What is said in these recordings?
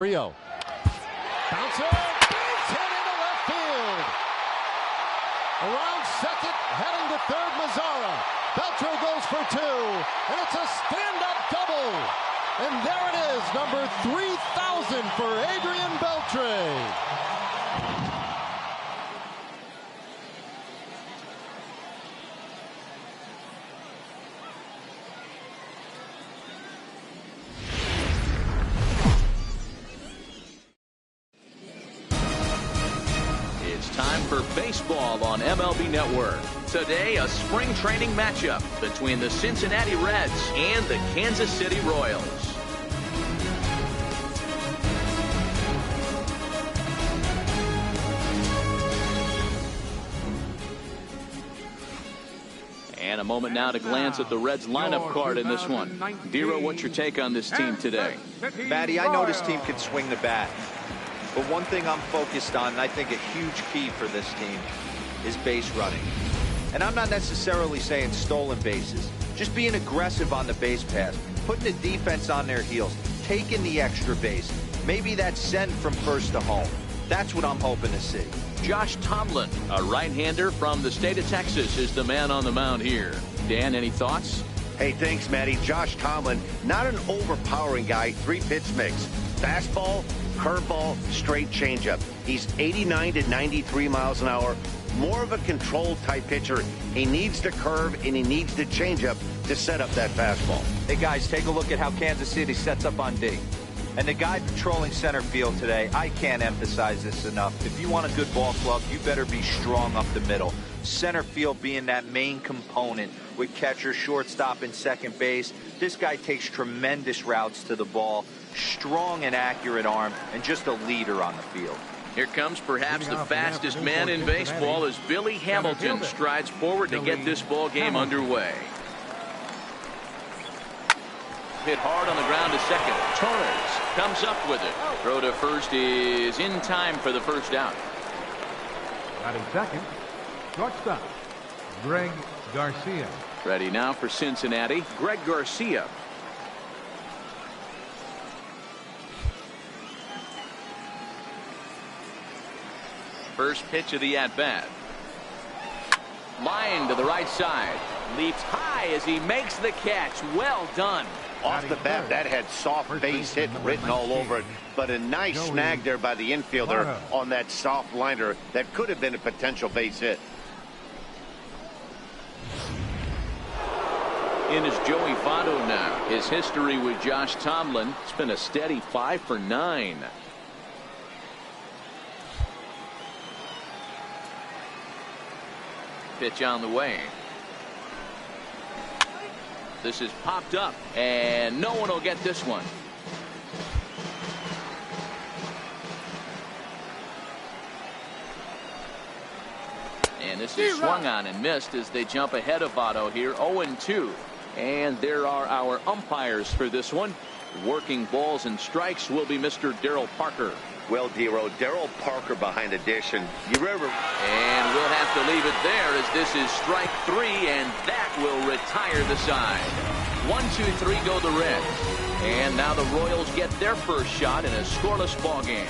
Rio. Bouncer, it's hit into left field. Around second, heading to third, Mazzara. Beltre goes for two, and it's a stand-up double. And there it is, number 3,000 for Adrian Beltre. Time for baseball on MLB Network. Today, a spring training matchup between the Cincinnati Reds and the Kansas City Royals. And a moment now to glance at the Reds lineup card in this one. Dero, what's your take on this team today? Matty, I know this team can swing the bat. But one thing I'm focused on, and I think a huge key for this team, is base running. And I'm not necessarily saying stolen bases. Just being aggressive on the base pass, putting the defense on their heels, taking the extra base. Maybe that send from first to home. That's what I'm hoping to see. Josh Tomlin, a right-hander from the state of Texas, is the man on the mound here. Dan, any thoughts? Hey, thanks, Matty. Josh Tomlin, not an overpowering guy, 3-pitch mix. Fastball, curveball, straight changeup. He's 89 to 93 miles an hour. More of a controlled type pitcher. He needs the curve and he needs the changeup to set up that fastball. Hey, guys, take a look at how Kansas City sets up on D. And the guy patrolling center field today, I can't emphasize this enough. If you want a good ball club, you better be strong up the middle. Center field being that main component with catcher, shortstop, and second base. This guy takes tremendous routes to the ball, strong and accurate arm, and just a leader on the field. Here comes perhaps the fastest man in baseball as Billy Hamilton strides forward to get this ball game underway. Hit hard on the ground to second. Torres comes up with it. Throw to first is in time for the first out. Batting second, shortstop, Greg Garcia. Ready now for Cincinnati, Greg Garcia. First pitch of the at-bat. Line to the right side. Leaps high as he makes the catch. Well done. Off the bat, that had soft base hit written all over it, but a nice snag there by the infielder on that soft liner that could have been a potential base hit. In is Joey Votto now. His history with Josh Tomlin, it's been a steady 5 for 9. Pitch on the way. This is popped up, and no one will get this one. And this is swung on and missed as they jump ahead of Votto here, 0-2. And there are our umpires for this one. Working balls and strikes will be Mr. Darryl Parker. Well, Dero, Darryl Parker behind the dish, and you remember. And we'll have to leave it there as this is strike 3, and that will retire the side. 1-2-3 go the Reds. And now the Royals get their first shot in a scoreless ball game.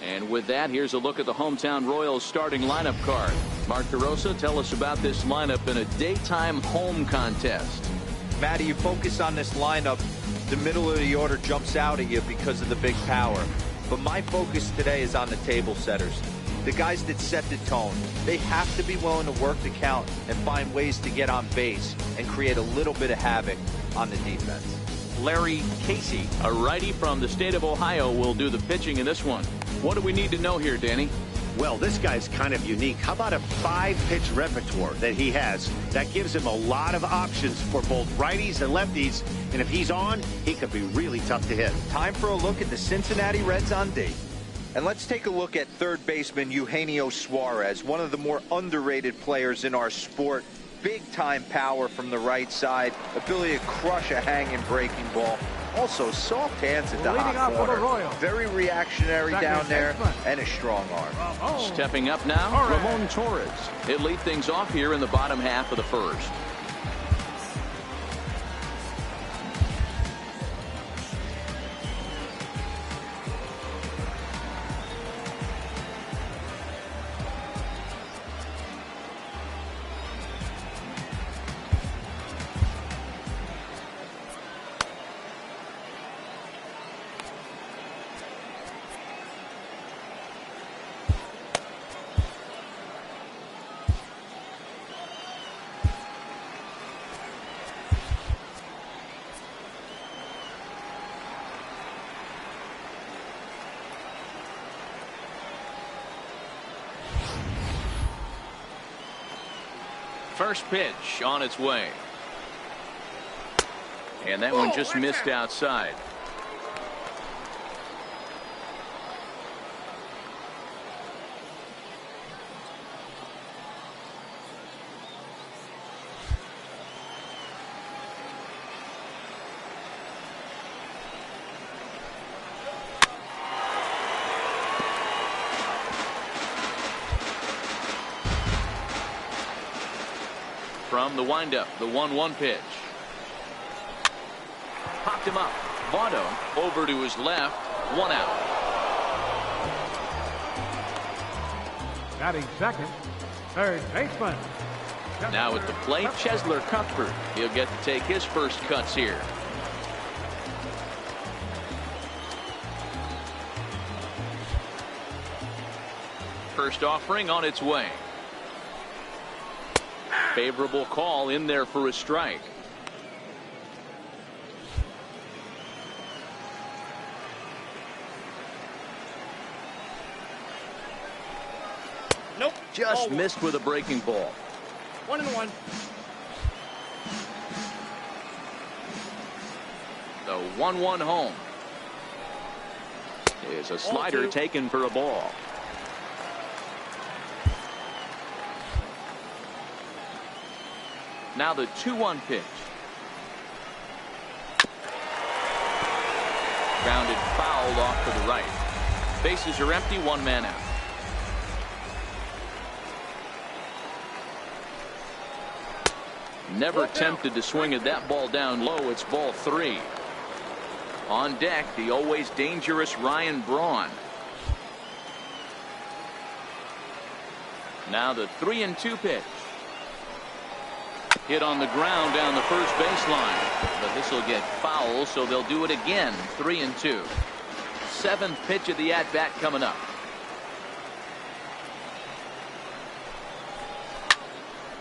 And with that, here's a look at the hometown Royals starting lineup card. Mark DeRosa, tell us about this lineup in a daytime home contest. Matty, you focus on this lineup, the middle of the order jumps out at you because of the big power. But my focus today is on the table setters. The guys that set the tone. They have to be willing to work the count and find ways to get on base and create a little bit of havoc on the defense. Larry Casey, a righty from the state of Ohio, will do the pitching in this one. What do we need to know here, Danny? Well, this guy's kind of unique. How about a 5-pitch repertoire that he has? That gives him a lot of options for both righties and lefties. And if he's on, he could be really tough to hit. Time for a look at the Cincinnati Reds on D. And let's take a look at third baseman Eugenio Suarez, one of the more underrated players in our sport. Big-time power from the right side, ability to crush a hanging breaking ball. Also, soft hands at the hot corner. Very reactionary down there, and a strong arm. Stepping up now, Ramon Torres. He'll lead things off here in the bottom half of the first. First pitch on its way. And that one just missed outside. From the windup, the 1-1 pitch. Popped him up. Votto over to his left. 1 out. Batting second, third baseman. Now at the plate, Chesler Cuthbert. He'll get to take his first cuts here. First offering on its way. Favorable call in there for a strike. Nope. Just missed with a breaking ball. 1-1. The 1-1 home. Is a slider taken for a ball. Now the 2-1 pitch. Grounded fouled off to the right. Bases are empty, 1 man out. Never tempted to swing at that ball down low. It's ball 3. On deck, the always dangerous Ryan Braun. Now the 3-2 pitch. Hit on the ground down the first baseline, but this will get foul, so they'll do it again. 3-2. 7th pitch of the at-bat coming up.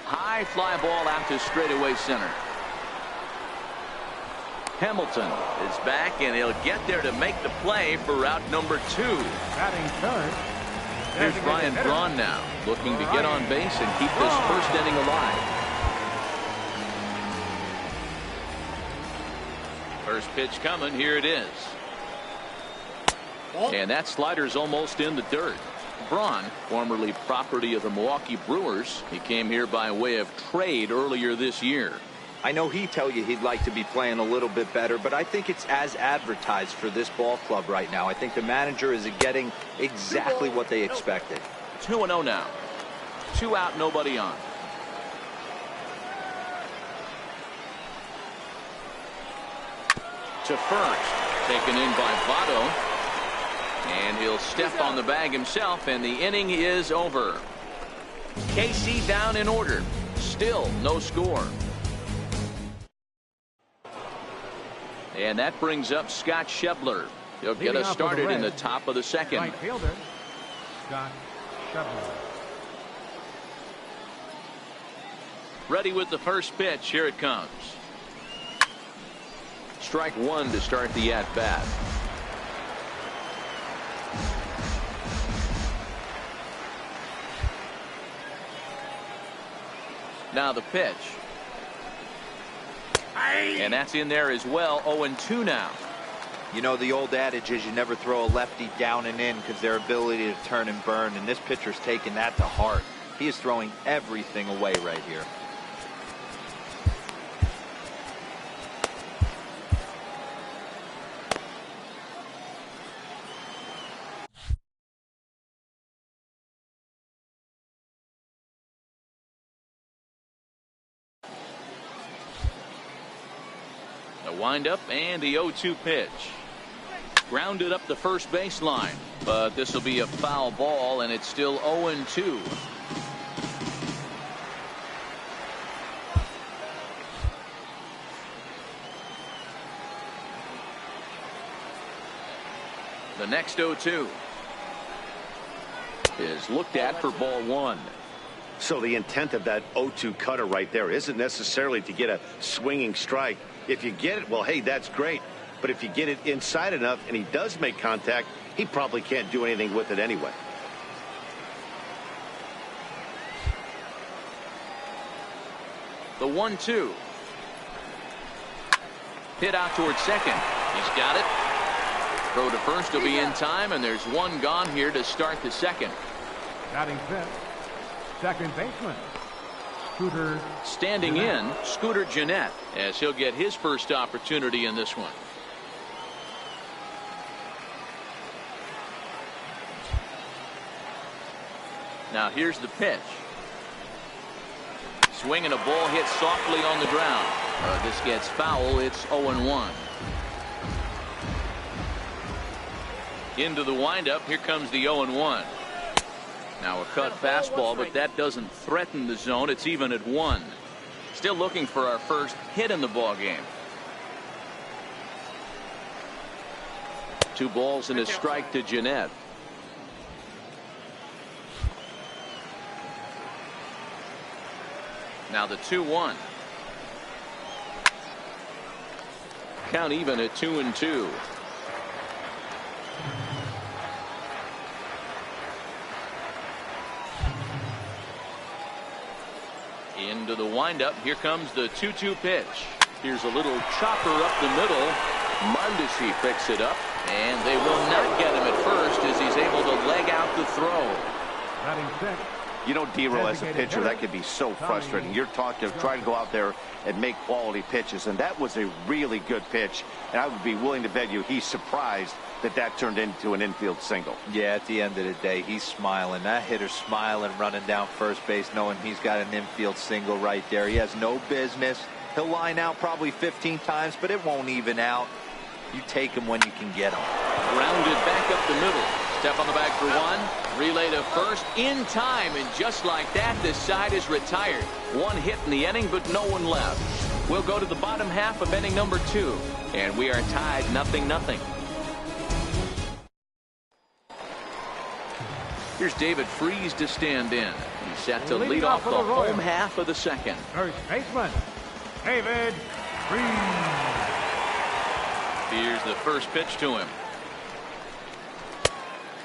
High fly ball out to straightaway center. Hamilton is back, and he'll get there to make the play for out number 2. Batting third. Here's Ryan Braun now, looking to get on base and keep this first inning alive. First pitch coming. Here it is. And that slider's almost in the dirt. Braun, formerly property of the Milwaukee Brewers. He came here by way of trade earlier this year. I know he'd tell you he'd like to be playing a little bit better, but I think it's as advertised for this ball club right now. I think the manager is getting exactly what they expected. 2-0 now. 2 out, nobody on. To first, taken in by Votto, and he'll step on the bag himself, and the inning is over. KC down in order. Still no score. And that brings up Scott Schebler. He'll get us started in the top of the second. Right fielder, Scott Schebler. Ready with the first pitch. Here it comes. Strike 1 to start the at-bat. Now the pitch. And that's in there as well. 0-2 now. You know, the old adage is you never throw a lefty down and in because their ability to turn and burn, and this pitcher's taking that to heart. He is throwing everything away right here. Windup and the 0-2 pitch. Grounded up the first baseline, but this will be a foul ball, and it's still 0-2. The next 0-2 is looked at for ball 1. So the intent of that 0-2 cutter right there isn't necessarily to get a swinging strike. If you get it, well, hey, that's great. But if you get it inside enough and he does make contact, he probably can't do anything with it anyway. The 1-2. Hit out towards second. He's got it. Throw to first will be in time, and there's one gone here to start the second. Batting fifth, second baseman, Scooter. Standing in, Scooter Jeanette, as he'll get his first opportunity in this one. Now here's the pitch. Swinging a ball hit softly on the ground. This gets foul. It's 0-1. Into the windup. Here comes the 0-1. Now a cut fastball, but that doesn't threaten the zone. It's even at 1. Still looking for our first hit in the ball game. 2 balls and a strike to Jeanette. Now the 2-1. Count even at 2-2. Into the windup. Here comes the 2-2 pitch. Here's a little chopper up the middle. Mondesi picks it up, and they will not get him at first as he's able to leg out the throw. Batting sixth. You know, D-Roll, as a pitcher, that could be so frustrating. You're trying to go out there and make quality pitches, and that was a really good pitch. And I would be willing to bet you he's surprised that that turned into an infield single. Yeah, at the end of the day, he's smiling. That hitter's smiling, running down first base, knowing he's got an infield single right there. He has no business. He'll line out probably 15 times, but it won't even out. You take him when you can get him. Grounded back up the middle. Step on the bag for 1. Relay to first in time, and just like that, this side is retired. 1 hit in the inning, but no one left. We'll go to the bottom half of inning number 2, and we are tied 0-0. Here's David Freese to stand in. He's set to lead off the home half of the second. First baseman, David Freese. Here's the first pitch to him.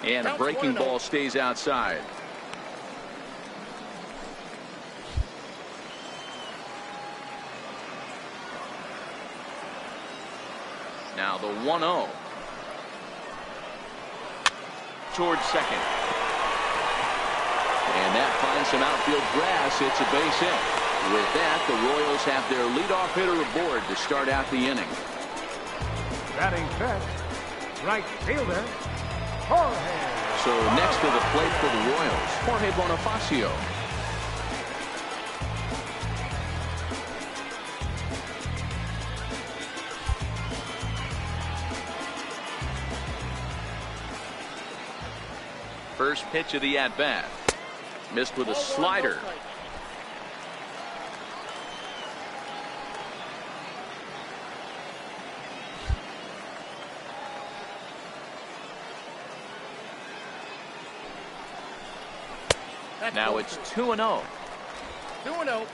And a breaking ball stays outside. Now the 1-0. Towards second. And that finds some outfield grass. It's a base hit. With that, the Royals have their leadoff hitter aboard to start out the inning. Batting fifth, right fielder, Jorge. So next to the plate for the Royals, Jorge Bonifacio. First pitch of the at-bat. Missed with a slider. Now it's 2-0. 2-0.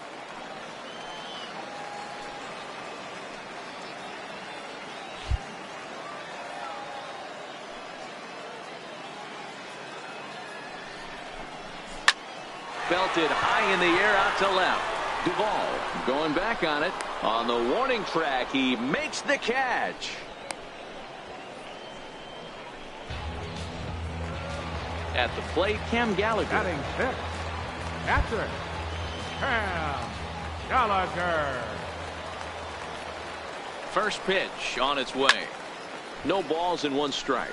Belted high in the air out to left. Duvall going back on it. On the warning track, he makes the catch. At the plate, Cam Gallagher. Batting fifth, catcher, Cam Gallagher. First pitch on its way. No balls and 1 strike.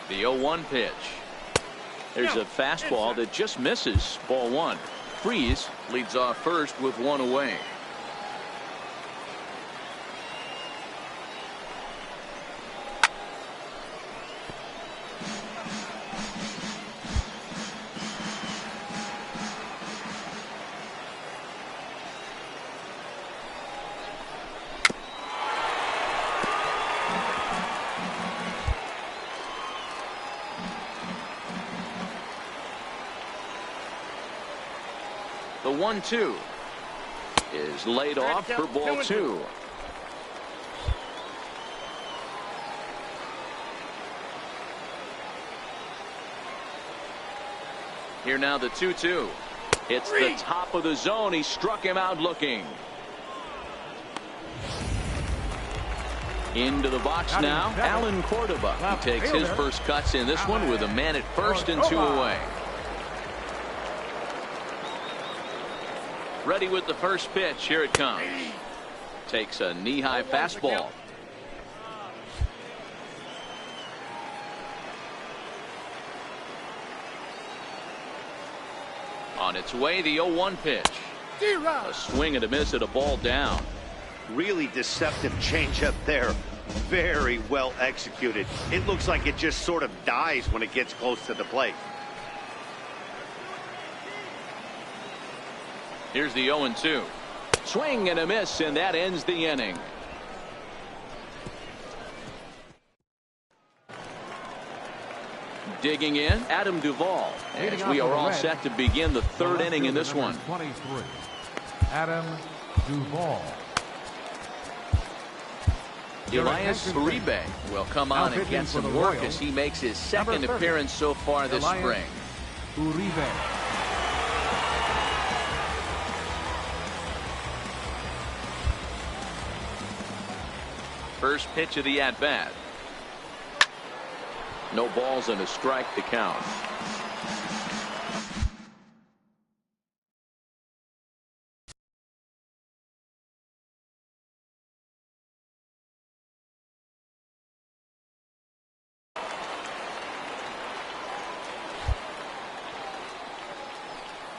The 0-1 pitch. There's a fastball that just misses. Ball 1. Freese leads off first with 1 away. The 1-2 is laid off for ball 2. Here now the 2-2. It's the top of the zone. He struck him out looking. Into the box now, Alan Cordova. He takes his first cuts in this one with a man at first and 2 away. Ready with the first pitch. Here it comes. Takes a knee-high fastball. On its way, the 0-1 pitch. A swing and a miss at a ball down. Really deceptive changeup there. Very well executed. It looks like it just sort of dies when it gets close to the plate. Here's the 0-2. Swing and a miss, and that ends the inning. Digging in, Adam Duvall, as we are all set to begin the third inning in this one. 23, Adam Duvall. Elias Uribe will come on and get some work as he makes his second appearance so far this spring. Uribe. First pitch of the at-bat. No balls and a strike to count.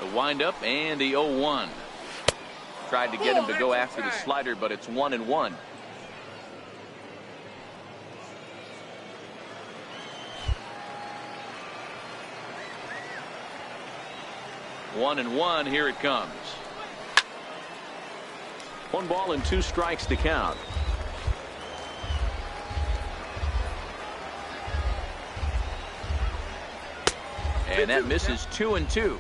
The windup and the 0-1. Tried to get him to go after the slider, but it's 1-1. 1-1. Here it comes. 1 ball and 2 strikes to count. And that misses 2-2.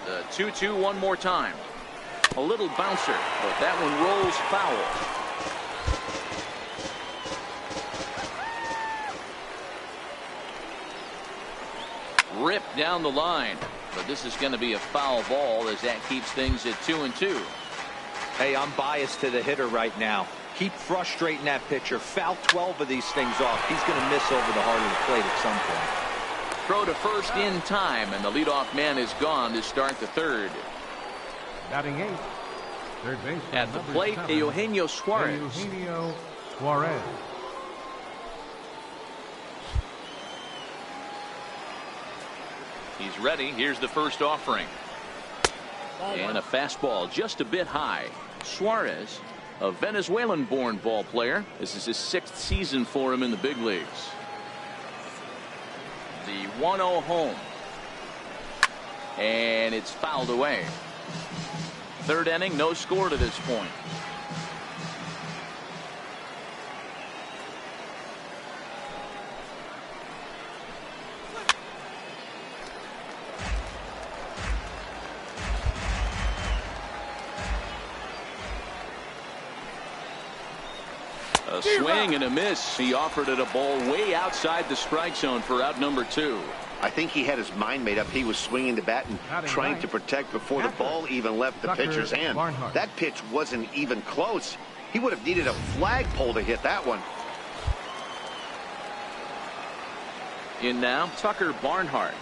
The 2-2 one more time. A little bouncer, but that one rolls foul. Ripped down the line, but this is going to be a foul ball as that keeps things at 2-2. Hey, I'm biased to the hitter right now. Keep frustrating that pitcher. Foul 12 of these things off. He's going to miss over the heart of the plate at some point. Throw to first in time, and the leadoff man is gone to start the third. Batting 8th, third base At the plate, 7, Eugenio Suarez. Eugenio Suarez. He's ready. Here's the first offering. And a fastball just a bit high. Suarez, a Venezuelan-born ball player. This is his 6th season for him in the big leagues. The 1-0 home. And it's fouled away. Third inning, no score to this point. A swing and a miss. He offered it a ball way outside the strike zone for out number 2. I think he had his mind made up. He was swinging the bat and trying to protect before the ball even left the pitcher's hand. That pitch wasn't even close. He would have needed a flagpole to hit that one. In now, Tucker Barnhart.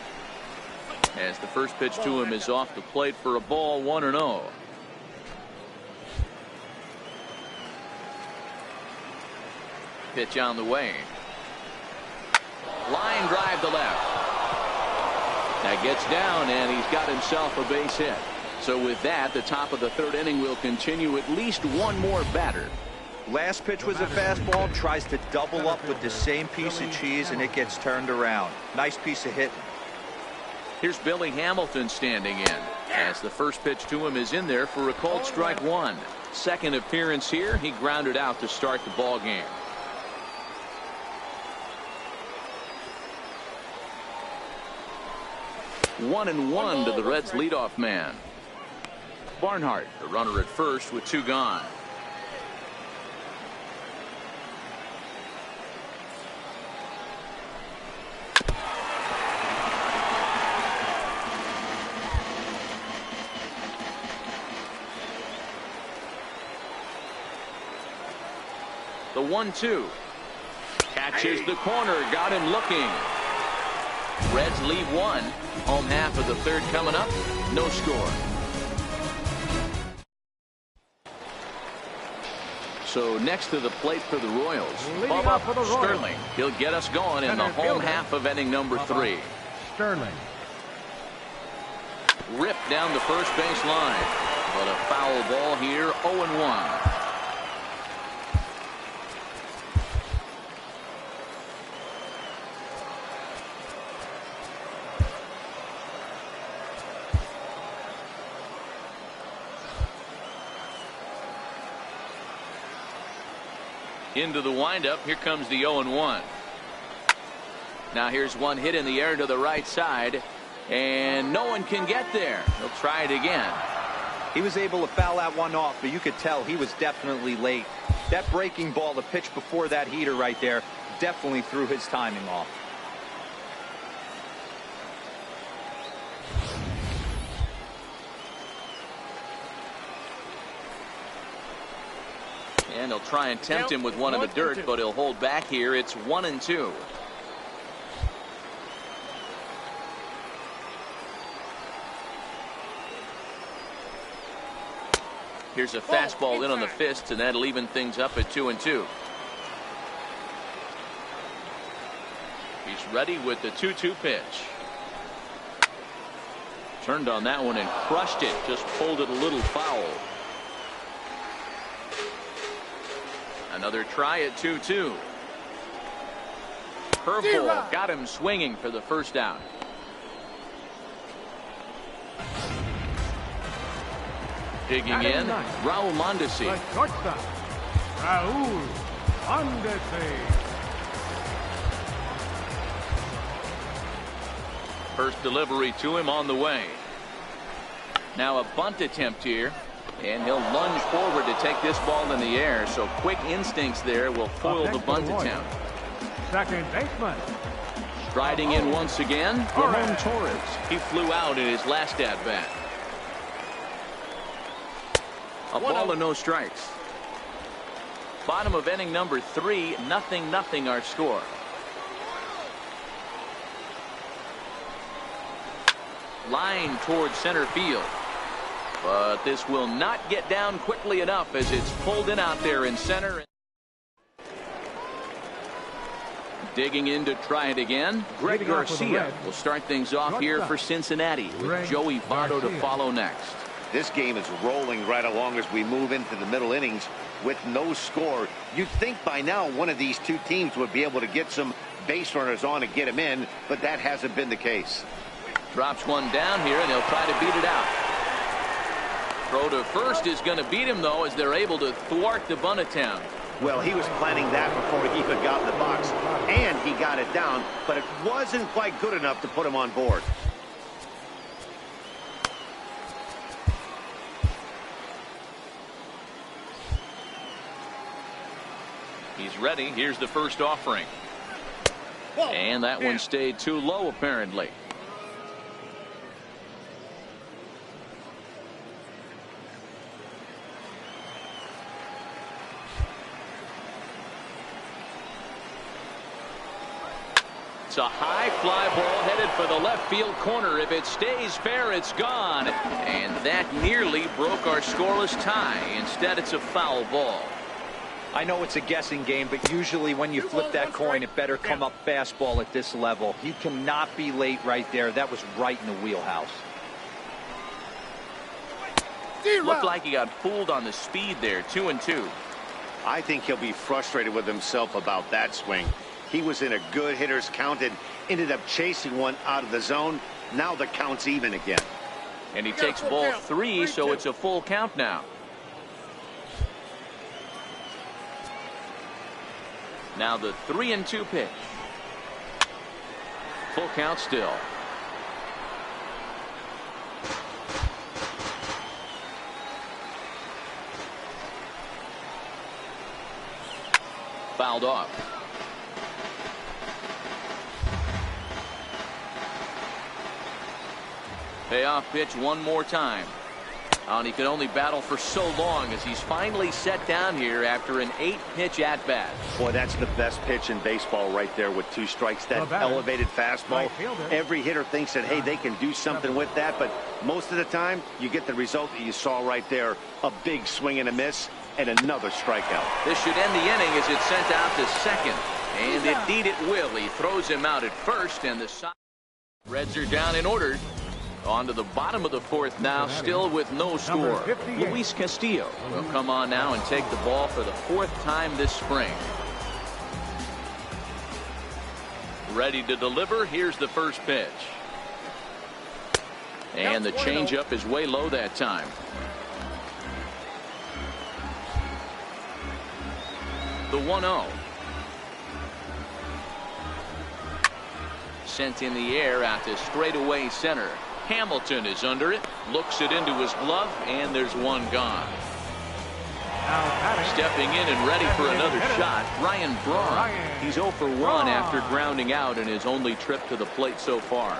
As the first pitch to him is off the plate for a ball, 1-0. Pitch on the way. Line drive to left. That gets down, and he's got himself a base hit. So with that, the top of the third inning will continue at least one more batter. Last pitch was a fastball. Tries to double up with the same piece of cheese, and it gets turned around. Nice piece of hitting. Here's Billy Hamilton standing in. As the first pitch to him is in there for a called strike one. Second appearance here, he grounded out to start the ball game. One and one to the Reds leadoff man. Barnhart, the runner at first with two gone. The 1-2. Catches the corner. Got him looking. Reds lead one. Home half of the third coming up. No score. So next to the plate for the Royals, Bubba Sterling. He'll get us going in the home half of inning number 3. Sterling. Ripped down the first base line. But a foul ball here, 0-1. Into the windup. Here comes the 0-1. Now here's one hit in the air to the right side, and no one can get there. He'll try it again. He was able to foul that one off, but you could tell he was definitely late. That breaking ball, the pitch before that heater right there, definitely threw his timing off. And he'll try and tempt him with one in the dirt, but he'll hold back here. It's 1-2. Here's a fastball in on the fist, and that'll even things up at 2-2. He's ready with the 2-2 pitch. Turned on that one and crushed it. Just pulled it a little foul. Another try at 2-2. Curveball got him swinging for the first out. Digging in, Raul Mondesi. Raul Mondesi. First delivery to him on the way. Now a bunt attempt here. And he'll lunge forward to take this ball in the air. So quick instincts there will foil the bunt attempt. Second baseman. Striding in once again, Ramon Torres. He flew out in his last at bat. A ball and no strikes. Bottom of inning number 3, 0-0 our score. Line towards center field. But this will not get down quickly enough as it's pulled in out there in center. Digging in to try it again. Greg Garcia will start things off here for Cincinnati with Joey Votto to follow next. This game is rolling right along as we move into the middle innings with no score. You'd think by now one of these two teams would be able to get some base runners on and get them in, but that hasn't been the case. Drops one down here, and he'll try to beat it out. Throw to first is going to beat him, though, as they're able to thwart the bunt attempt. Well, he was planning that before he even got in the box, and he got it down, but it wasn't quite good enough to put him on board. He's ready. Here's the first offering. And that one stayed too low, apparently. It's a high fly ball headed for the left field corner. If it stays fair, it's gone. And that nearly broke our scoreless tie. Instead, it's a foul ball. I know it's a guessing game, but usually when you flip that coin, it better come up fastball at this level. He cannot be late right there. That was right in the wheelhouse. Looked like he got fooled on the speed there. 2-2. I think he'll be frustrated with himself about that swing. He was in a good hitter's count and ended up chasing one out of the zone. Now the count's even again. And he takes ball 3, so it's a full count now. Now the 3-2 pitch. Full count still. Fouled off. Payoff pitch one more time. And he could only battle for so long as he's finally set down here after an 8-pitch at-bat. Boy, that's the best pitch in baseball right there with 2 strikes. That elevated fastball. Every hitter thinks that, hey, they can do something with that. But most of the time, you get the result that you saw right there. A big swing and a miss and another strikeout. This should end the inning as it's sent out to second. And indeed it will. He throws him out at first, and the Reds are down in order. On to the bottom of the 4th now, still with no score. Luis Castillo will come on now and take the ball for the 4th time this spring. Ready to deliver. Here's the first pitch. And the changeup is way low that time. The 1-0. Sent in the air out to straightaway center. Hamilton is under it, looks it into his glove, and there's one gone. Stepping in and ready for another shot, Ryan Braun. He's 0 for 1 after grounding out in his only trip to the plate so far.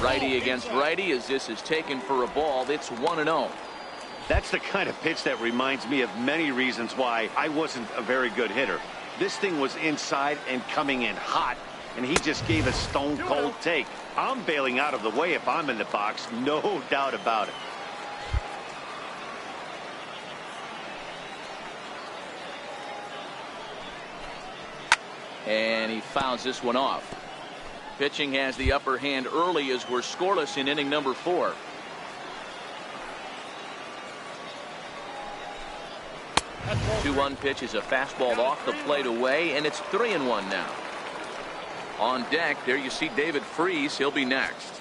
Righty against righty as this is taken for a ball. It's 1-0. That's the kind of pitch that reminds me of many reasons why I wasn't a very good hitter. This thing was inside and coming in hot, and he just gave a stone-cold take. I'm bailing out of the way if I'm in the box, no doubt about it. And he fouls this one off. Pitching has the upper hand early as we're scoreless in inning number 4. The 2-1 pitch is a fastball off the plate away, and it's 3-1 now. On deck, there you see David Freese. He'll be next.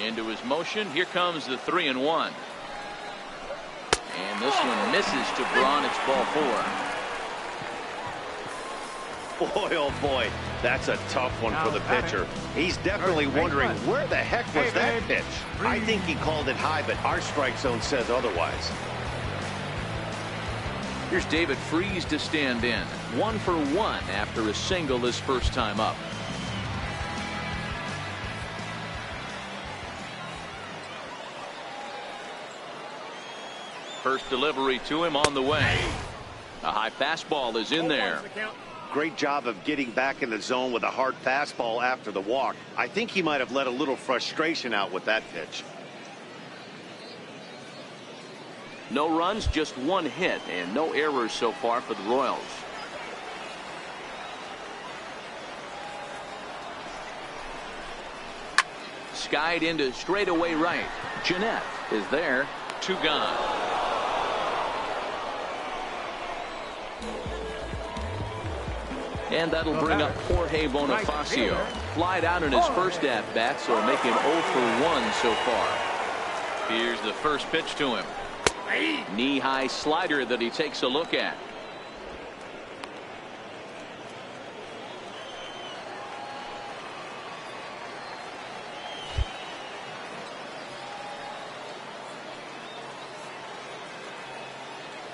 Into his motion. Here comes the 3-1. And this one misses to Braun. It's ball 4. Boy, oh boy, that's a tough one for the pitcher. He's definitely wondering where the heck was that pitch. I think he called it high, but our strike zone says otherwise. Here's David Freese to stand in. 1 for 1 after a single his first time up. First delivery to him on the way. A high fastball is in there. Great job of getting back in the zone with a hard fastball after the walk. I think he might have let a little frustration out with that pitch. No runs, just 1 hit, and no errors so far for the Royals. Skied into straightaway right. Jeanette is there. 2 gone. And that'll bring up Jorge Bonifacio. Flied out in his first at-bat, so make him 0 for 1 so far. Here's the first pitch to him. Knee-high slider that he takes a look at.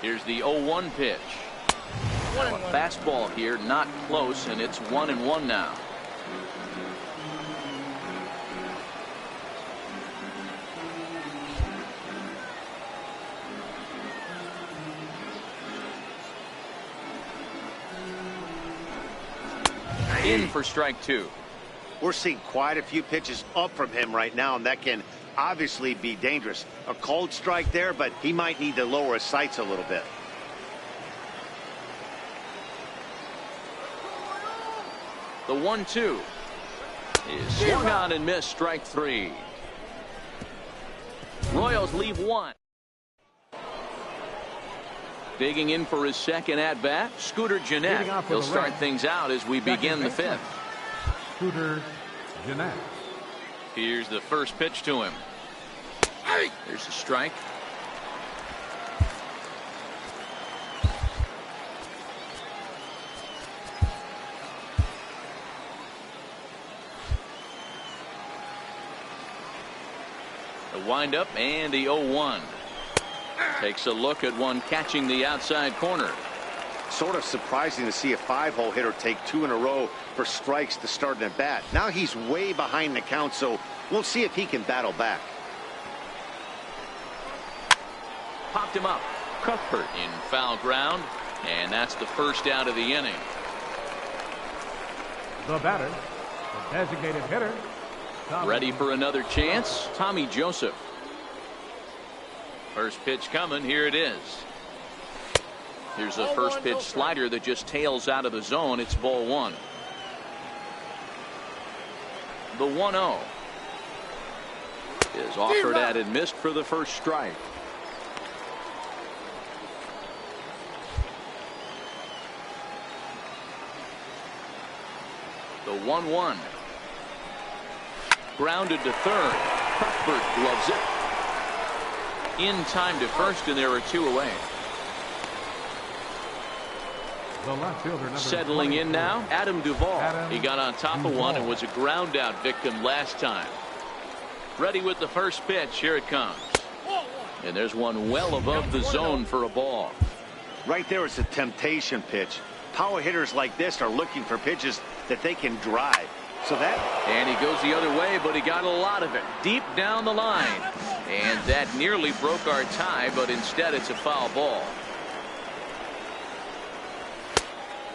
Here's the 0-1 pitch. Now a fastball here, not close, and it's 1-1 now. In for strike 2. We're seeing quite a few pitches up from him right now, and that can obviously be dangerous. A cold strike there, but he might need to lower his sights a little bit. The 1-2 is swung on and missed. Strike 3. Royals leave 1. Digging in for his second at-bat, Scooter Jeanette. He'll start things out as we begin the 5th. Scooter Jeanette. Here's the first pitch to him. Here's the strike. The windup and the 0-1. Takes a look at one catching the outside corner. Sort of surprising to see a 5-hole hitter take 2 in a row for strikes to start an at bat. Now he's way behind the count, so we'll see if he can battle back. Popped him up. Cuthbert in foul ground, and that's the first out of the inning. The batter, the designated hitter. Ready for another chance, Tommy Joseph. First pitch coming. Here it is. Here's a first pitch slider that just tails out of the zone. It's ball 1. The 1-0 is offered at and missed for the first strike. The 1-1. Grounded to third. Cuthbert gloves it. In time to first, and there are 2 away. The left fielder, number Settling 24. in now, Adam Duvall. He got on top of one and Duvall. was a ground out victim last time. Ready with the first pitch. Here it comes. And there's one well above the zone for a ball. Right there is a temptation pitch. Power hitters like this are looking for pitches that they can drive. So that. And he goes the other way, but he got a lot of it deep down the line. And that nearly broke our tie, but instead it's a foul ball.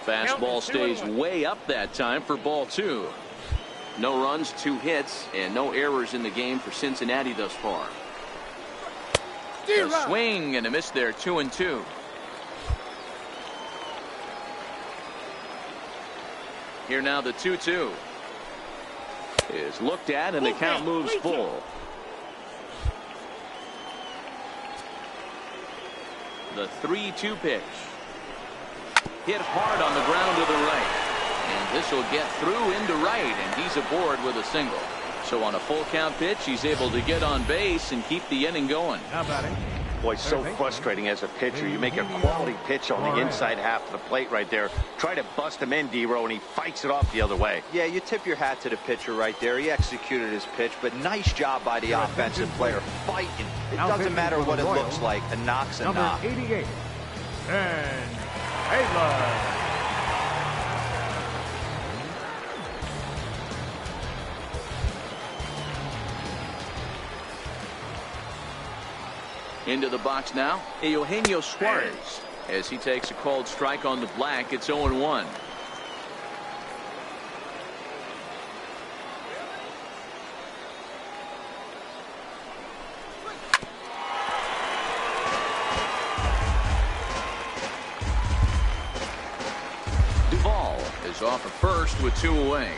Fastball stays way up that time for ball 2. No runs, 2 hits, and no errors in the game for Cincinnati thus far. A swing and a miss there, 2-2. Here now the 2-2 is looked at, and the count moves full. The 3-2 pitch. Hit hard on the ground to the right. And this will get through into right, and he's aboard with a single. So on a full count pitch, he's able to get on base and keep the inning going. How about it? Boy, so frustrating as a pitcher. You make a quality pitch on the inside half of the plate right there. Try to bust him in, D-Row, and he fights it off the other way. Yeah, you tip your hat to the pitcher right there. He executed his pitch, but nice job by the offensive player fighting. It doesn't matter what it looks like. A knock's a Number knock. 88. And Taylor. Into the box now, Eugenio Suarez. As he takes a called strike on the black, it's 0-1. Duvall is off at first with 2 away.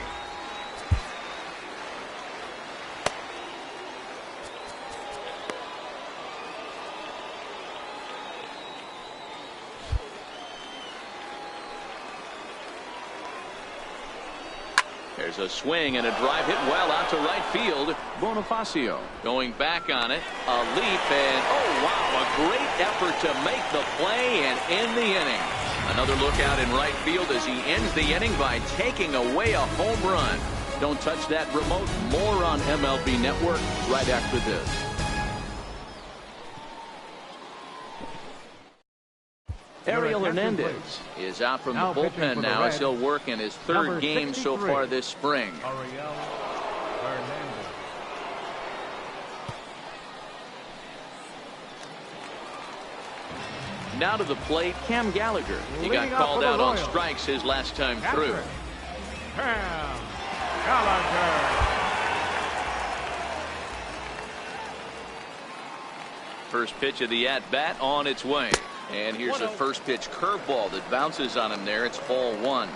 There's a swing and a drive hit well out to right field. Bonifacio going back on it. A leap, and oh wow, a great effort to make the play and end the inning. Another look out in right field as he ends the inning by taking away a home run. Don't touch that remote. More on MLB Network right after this. Ariel Hernandez is out from the bullpen now as he'll work in his 3rd game so far this spring. Ariel Hernandez. Now to the plate, Cam Gallagher. He got called out on strikes his last time through. Cam Gallagher. First pitch of the at-bat on its way. And here's a first pitch curveball that bounces on him there. It's ball 1.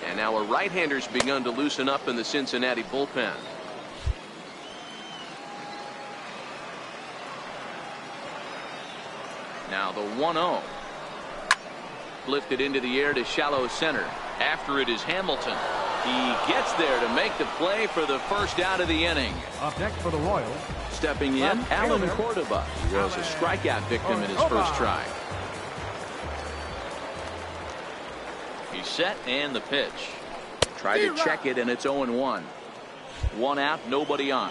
And now a right-hander's begun to loosen up in the Cincinnati bullpen. Now the 1-0. Lifted into the air to shallow center. After it is Hamilton. He gets there to make the play for the first out of the inning. Up next for the Royals. Stepping in, Alan Cordoba. He was a strikeout victim in his first try. He's set and the pitch. Tried to check it and it's 0-1. One out, nobody on.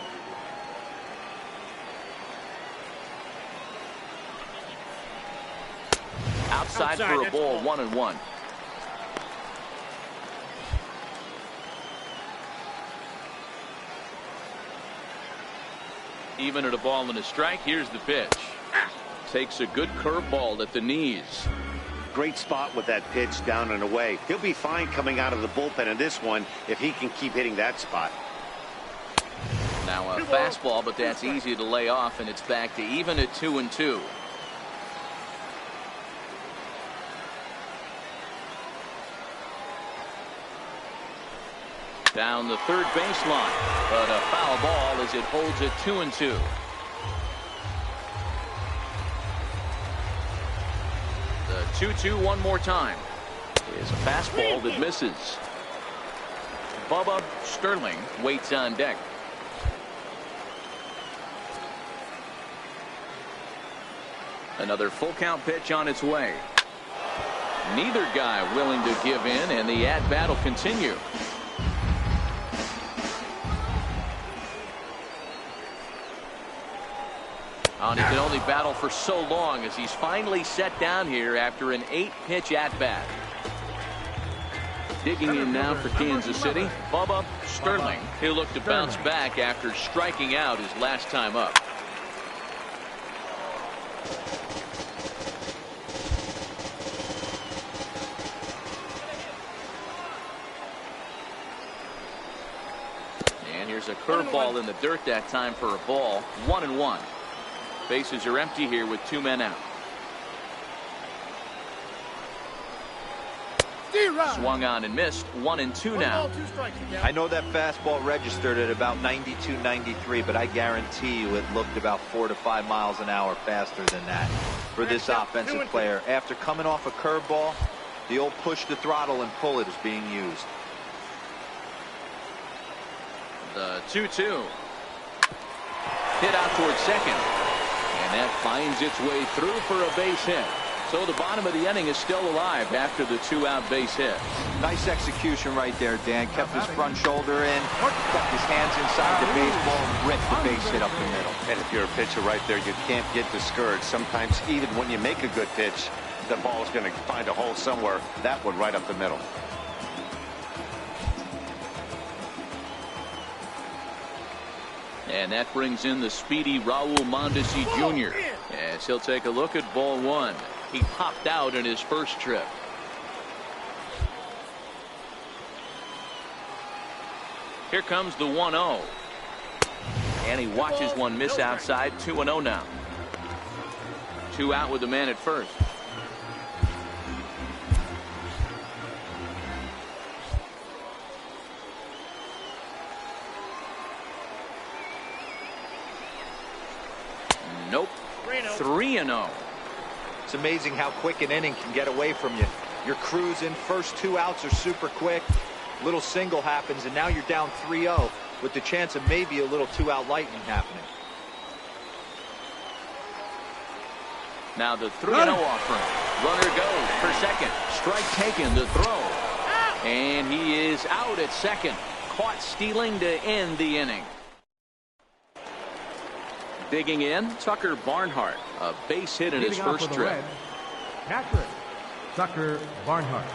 Outside for a ball, 1-1. Even at a ball and a strike, here's the pitch. Takes a good curveball at the knees. Great spot with that pitch down and away. He'll be fine coming out of the bullpen in this one if he can keep hitting that spot. Now a fastball, but that's easy to lay off, and it's back to even at 2-2. Down the third baseline, but a foul ball as it holds it 2-2. The 2-2 one more time. Is a fastball that misses. Bubba Sterling waits on deck. Another full count pitch on its way. Neither guy willing to give in, and the at-bat will continue. And he can only battle for so long as he's finally set down here after an 8-pitch at-bat. Digging in now for Kansas City, Bubba Sterling. He'll look to bounce back after striking out his last time up. And here's a curveball in the dirt that time for a ball. 1-1. Bases are empty here with 2 men out. Swung on and missed. 1-2 now. I know that fastball registered at about 92, 93, but I guarantee you it looked about 4 to 5 miles an hour faster than that for this offensive player. After coming off a curveball, the old push the throttle and pull it is being used. The 2-2. Hit out towards second. And that finds its way through for a base hit. So the bottom of the inning is still alive after the 2-out base hit. Nice execution right there, Dan. Kept his front shoulder in, kept his hands inside the baseball, and ripped the base hit up the middle. And if you're a pitcher right there, you can't get discouraged. Sometimes even when you make a good pitch, the ball's going to find a hole somewhere. That one right up the middle. And that brings in the speedy Raul Mondesi Jr. as he'll take a look at ball one. He popped out in his first trip. Here comes the 1-0. And he watches one miss outside. 2-0 now. 2 out with the man at first. Nope. 3-0. It's amazing how quick an inning can get away from you. You're cruising. First 2 outs are super quick. Little single happens, and now you're down 3-0 with the chance of maybe a little 2-out lightning happening. Now the 3-0 offering. Runner goes for second. Strike taken. The throw. And he is out at second. Caught stealing to end the inning. Digging in, Tucker Barnhart. A base hit in his first trip. Catcher, Tucker Barnhart.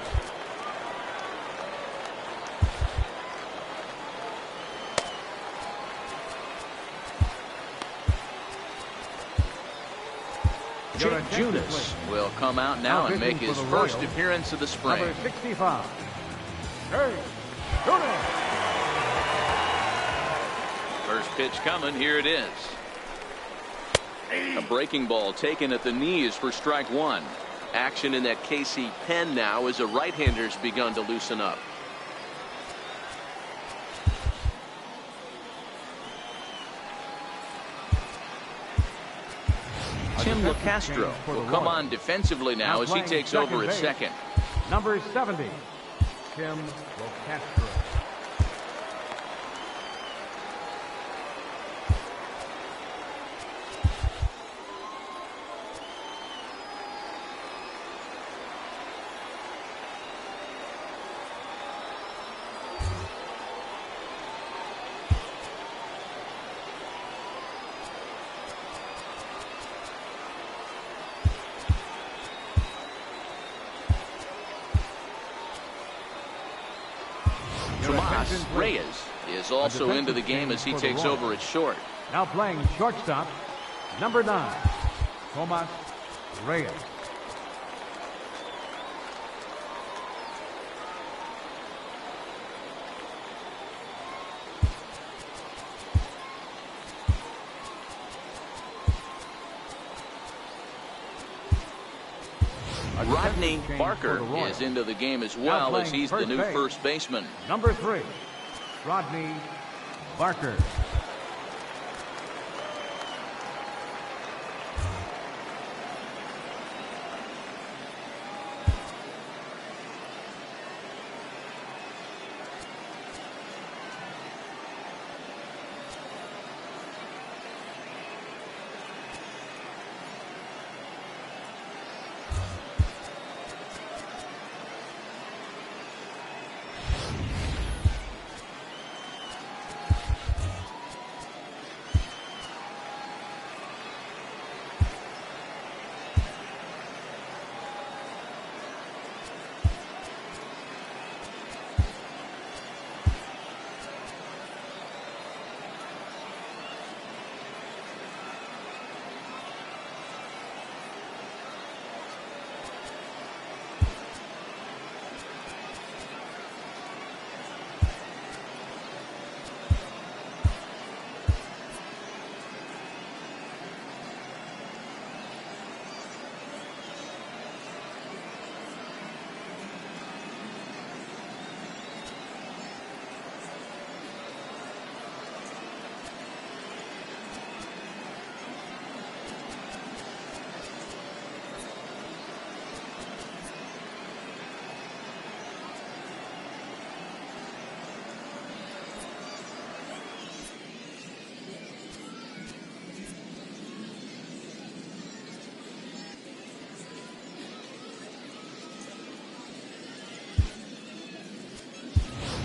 Jake Junis will come out now and make his first appearance of the spring. Number 65. Jake Junis. First pitch coming. Here it is. A breaking ball taken at the knees for strike one. Action in that KC pen now as a right-hander's begun to loosen up. Tim LeCastro will come on defensively now as he takes over at second. Number 70, Tim LeCastro. Tomas Reyes is also into the game as he takes over at short. Now playing shortstop, number 9, Tomas Reyes. Rodney Barker is into the game as well as he's the new first baseman. Number 3, Rodney Barker.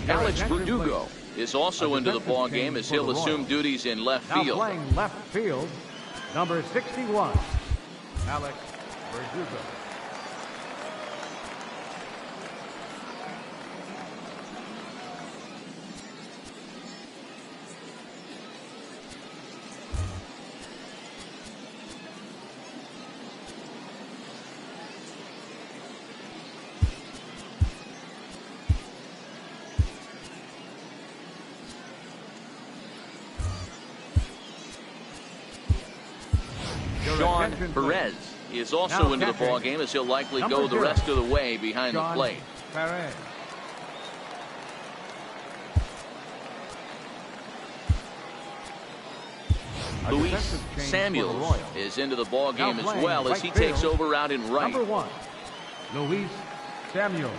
Alex Verdugo is also into the ball game as he'll assume duties in left Now field. playing left field, number 61, Alex Verdugo. Sean Perez is also into the ball game as he'll likely go the rest of the way behind the plate. Perez. Luis Samuels is into the ball game as well as he takes over out in right. Number 1, Luis Samuels.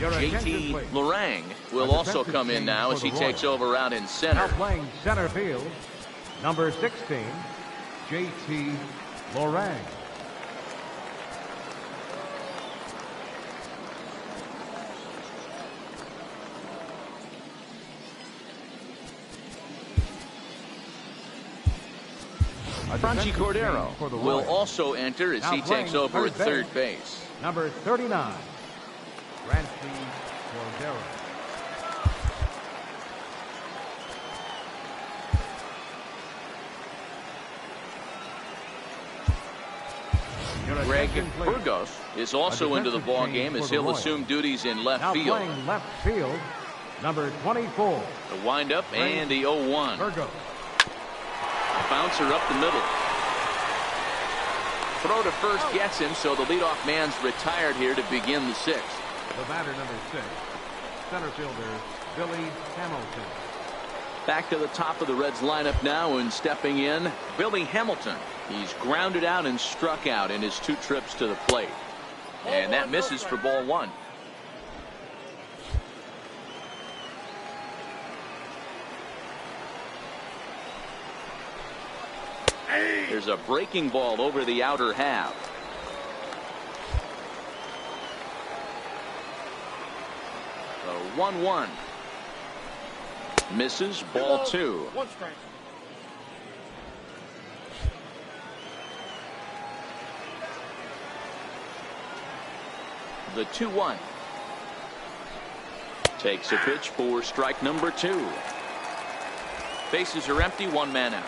JT Lorang will also come in now as he takes over out in center. Now playing center field, number 16, JT Lorang. Franchi Cordero will also enter as he takes over at third base. Number 39, Franchi Cordero. Greg Burgos is also into the ball game as he'll assume duties in left now field. Playing left field, number 24. The windup and the 0-1. Burgos. Bouncer up the middle. Throw to first gets him, so the leadoff man's retired here to begin the sixth. The batter, number 6, center fielder Billy Hamilton. Back to the top of the Reds lineup now, and stepping in, Billy Hamilton. He's grounded out and struck out in his 2 trips to the plate. And that misses for ball 1. There's a breaking ball over the outer half. The 1-1. Misses, ball 2. 1 strike. The 2-1. Takes a pitch for strike number 2. Bases are empty, 1 man out.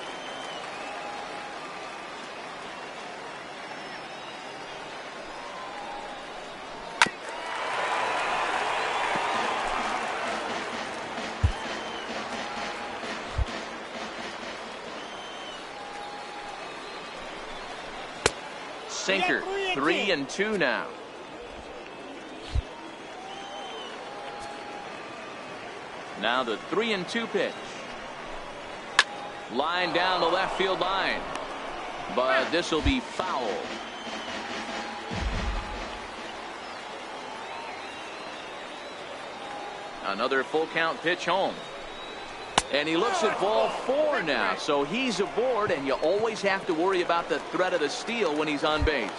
Sinker, 3-2 now. Now the 3-2 pitch. Line down the left field line. But this will be foul. Another full count pitch home. And he looks at ball 4 now. So he's aboard, and you always have to worry about the threat of the steal when he's on base.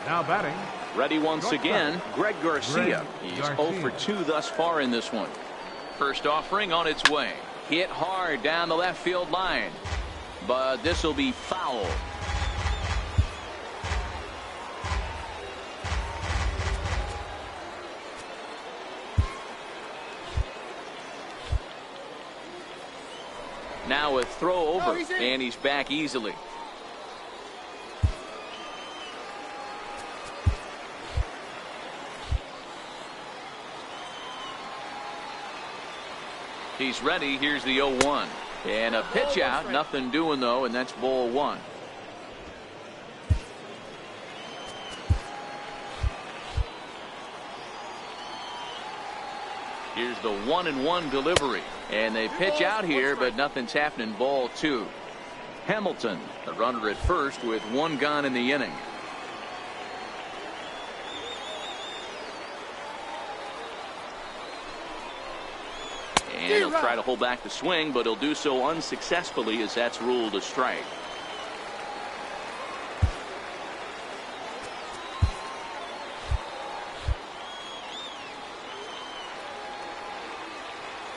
Now batting. Ready once again, Greg Garcia. He's 0 for 2 thus far in this one. First offering on its way. Hit hard down the left field line. But this will be foul. Now a throw over, and he's back easily. He's ready. Here's the 0-1. And a pitch out. Nothing doing, though, and that's ball 1. Here's the 1-1 delivery. And they pitch out here, but nothing's happening. Ball 2. Hamilton, the runner at first with 1 gone in the inning. And he'll try to hold back the swing, but he'll do so unsuccessfully as that's ruled a strike.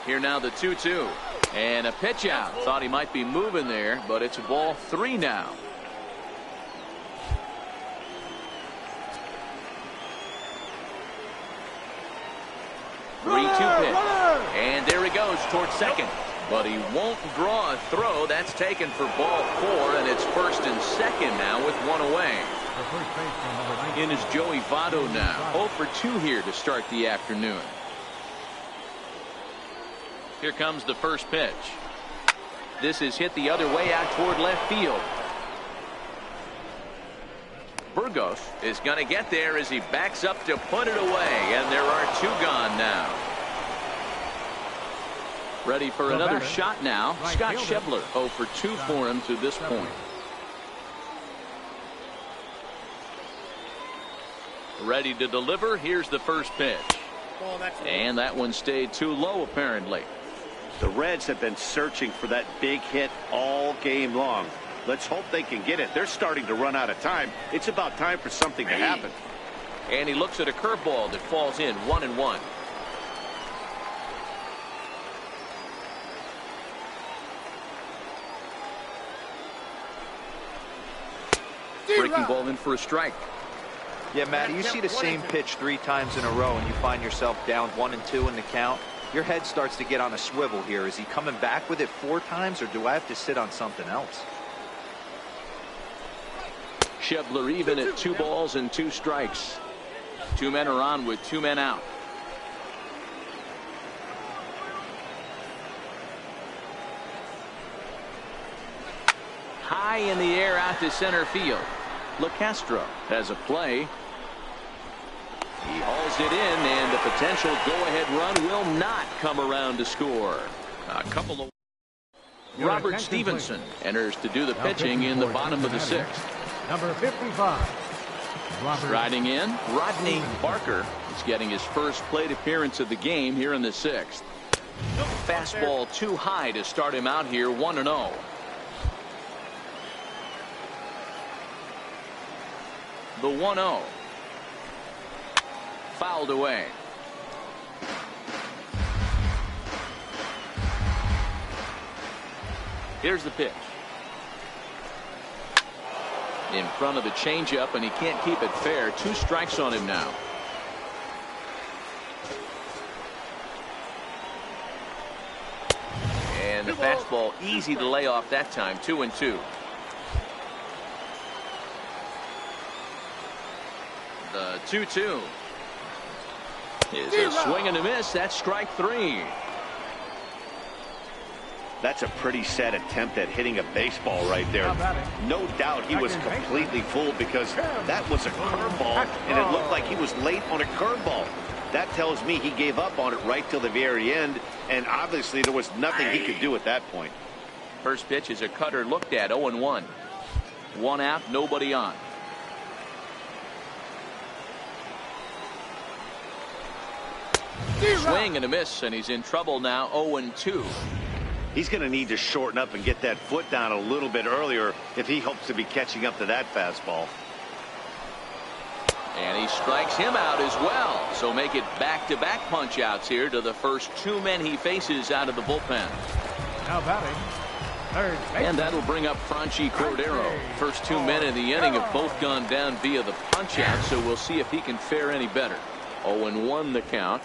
Here now the 2-2. And a pitch out. Thought he might be moving there, but it's ball 3 now. Pitch. And there he goes towards second. But he won't draw a throw. That's taken for ball 4, and it's first and second now with 1 away. In is Joey Votto now. 0 for 2 here to start the afternoon. Here comes the first pitch. This is hit the other way out toward left field. Burgos is going to get there as he backs up to put it away, and there are 2 gone now. Ready for another shot now. Scott Schebler 0 for 2 for him to this point. Ready to deliver. Here's the first pitch. And that one stayed too low apparently. The Reds have been searching for that big hit all game long. Let's hope they can get it. They're starting to run out of time. It's about time for something to happen. And he looks at a curveball that falls in. 1-1. Breaking ball in for a strike. Yeah, Matty, you see the same pitch 3 times in a row and you find yourself down 1-2 in the count. Your head starts to get on a swivel here. Is he coming back with it 4 times, or do I have to sit on something else? Schebler even at 2 balls and 2 strikes. 2 men are on with 2 men out. High in the air out to center field. LeCastro has a play. He hauls it in, and the potential go-ahead run will not come around to score. A couple of Robert Stevenson enters to do the pitching in the bottom of the sixth. Number 55. Striding in, Rodney Barker is getting his first plate appearance of the game here in the sixth. Fastball too high to start him out here, 1-0. The 1-0. Fouled away. Here's the pitch. In front of the changeup, and he can't keep it fair. 2 strikes on him now. And the fastball easy to lay off that time. 2-2. The 2-2 is a swing and a miss. That's strike 3. That's a pretty sad attempt at hitting a baseball right there. No doubt he was completely fooled because that was a curveball, and it looked like he was late on a curveball. That tells me he gave up on it right till the very end, and obviously there was nothing he could do at that point. First pitch is a cutter looked at, 0-1. 1 out, nobody on. Swing and a miss, and he's in trouble now, 0-2. He's going to need to shorten up and get that foot down a little bit earlier if he hopes to be catching up to that fastball. And he strikes him out as well. So make it back-to-back punch outs here to the first 2 men he faces out of the bullpen. Now batting, third baseman. And that'll bring up Franchi Cordero. First 2 men in the inning have both gone down via the punch out, so we'll see if he can fare any better. 0-1 the count.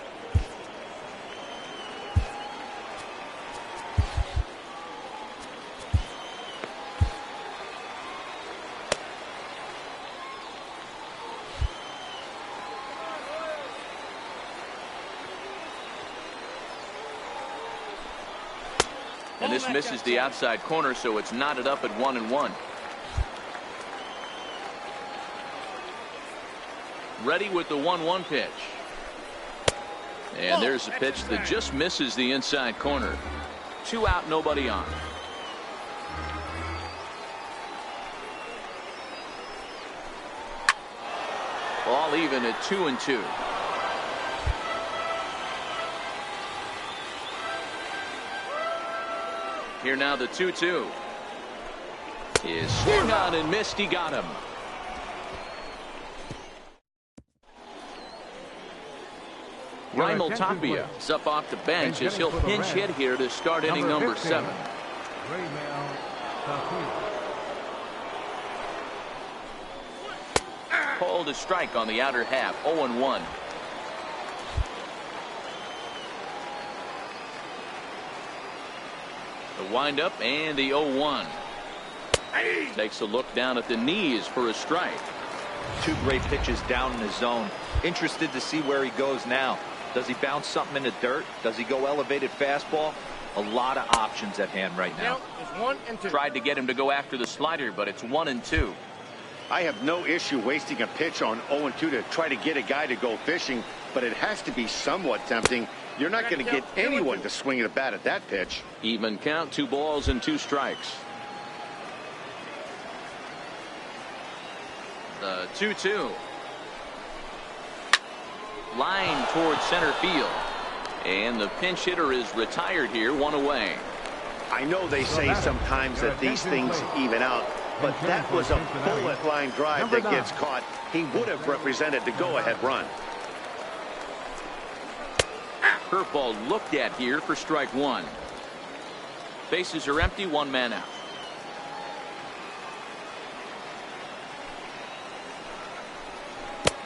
And this misses the outside corner, so it's knotted up at 1-1. Ready with the 1-1 pitch. And there's a pitch that just misses the inside corner. 2 out, nobody on. Ball even at 2-2. Here now the 2-2 is swung on and missed. He got him. Raimel Tapia is up off the bench as he'll pinch hit here to start inning number 7. Called a strike on the outer half. 0-1. The windup and the 0-1. Takes a look down at the knees for a strike. 2 great pitches down in the zone. Interested to see where he goes now. Does he bounce something in the dirt? Does he go elevated fastball? A lot of options at hand right now. Tried to get him to go after the slider, but it's 1-2. I have no issue wasting a pitch on 0-2 to try to get a guy to go fishing, but it has to be somewhat tempting. You're not going to get anyone to swing a bat at that pitch. Even count, 2 balls and 2 strikes. The 2-2. Line towards center field. And the pinch hitter is retired here, 1 away. I know they say sometimes that these things even out, but that was a bullet line drive that gets caught. He would have represented the go-ahead run. Curveball looked at here for strike 1. Bases are empty, 1 man out.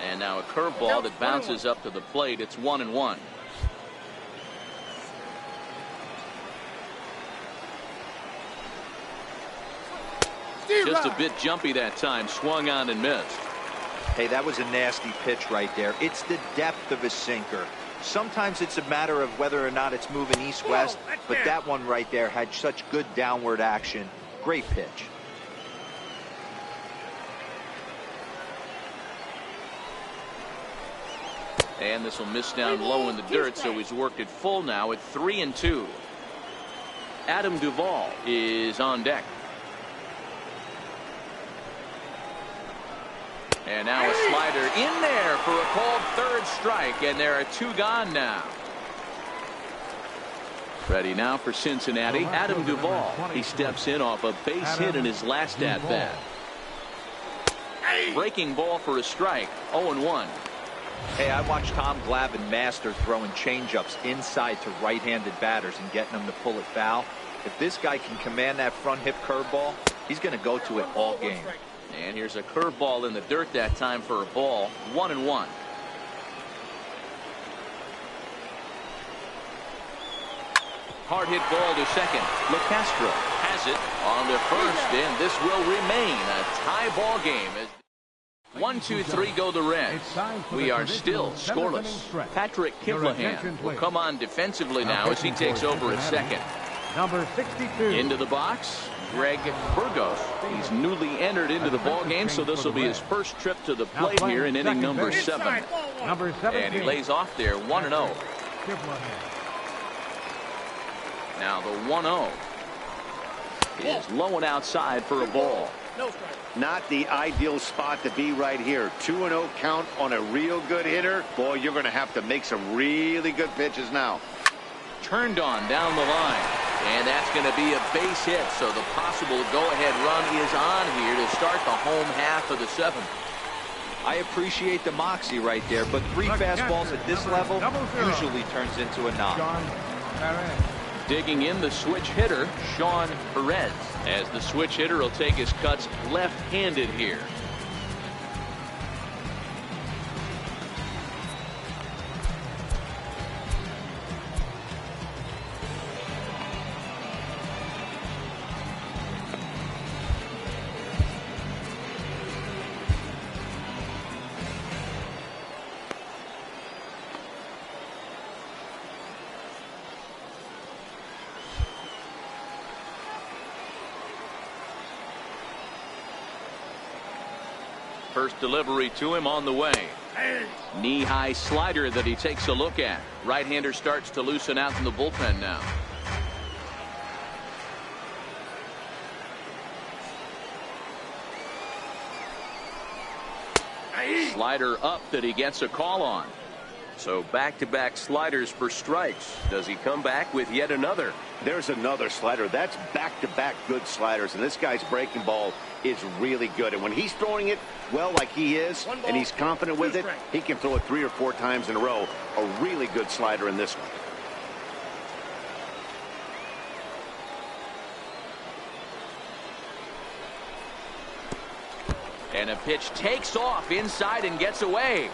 And now a curveball that bounces up to the plate. It's 1-1. Just a bit jumpy that time. Swung on and missed. Hey, that was a nasty pitch right there. It's the depth of his sinker. Sometimes it's a matter of whether or not it's moving east-west, but that one right there had such good downward action. Great pitch. And this will miss down low in the dirt, so he's worked it full now at 3-2. Adam Duvall is on deck. And now a slider in there for a called third strike, and there are 2 gone now. Ready now for Cincinnati, Adam Duvall. He steps in off a base hit in his last at-bat. Breaking ball for a strike, 0-1. Hey, I watched Tom Glavine master throwing changeups inside to right-handed batters and getting them to pull it foul. If this guy can command that front hip curveball, he's going to go to it all game. And here's a curveball in the dirt that time for a ball, 1-1. Hard hit ball to second. LeCastro has it on to first, and this will remain a tie ball game. 1-2-3 go the Reds. We are still scoreless. Patrick Kiplehan will come on defensively now as he takes over at second. Number 62. Into the box, Greg Burgos. He's newly entered into the ball game, so this will be his first trip to the plate here in inning number 7. Number 17. And he lays off there, 1-0. Now the 1-0 is low and outside for a ball. Not the ideal spot to be right here. 2-0 count on a real good hitter. Boy, you're going to have to make some really good pitches now. Turned on down the line, and that's going to be a base hit, so the possible go-ahead run is on here to start the home half of the 7th. I appreciate the moxie right there, but 3 fastballs at this level usually turns into a knock. Digging in the switch hitter, Sean Perez, as the switch hitter will take his cuts left-handed here. First delivery to him on the way. Knee-high slider that he takes a look at. Right-hander starts to loosen out in the bullpen now. Slider up that he gets a call on. So back-to-back sliders for strikes. Does he come back with yet another? There's another slider. That's back-to-back good sliders, and this guy's breaking ball is really good. And when he's throwing it well like he is, and he's confident with it, he can throw it 3 or 4 times in a row. A really good slider in this one. And a pitch takes off inside and gets away.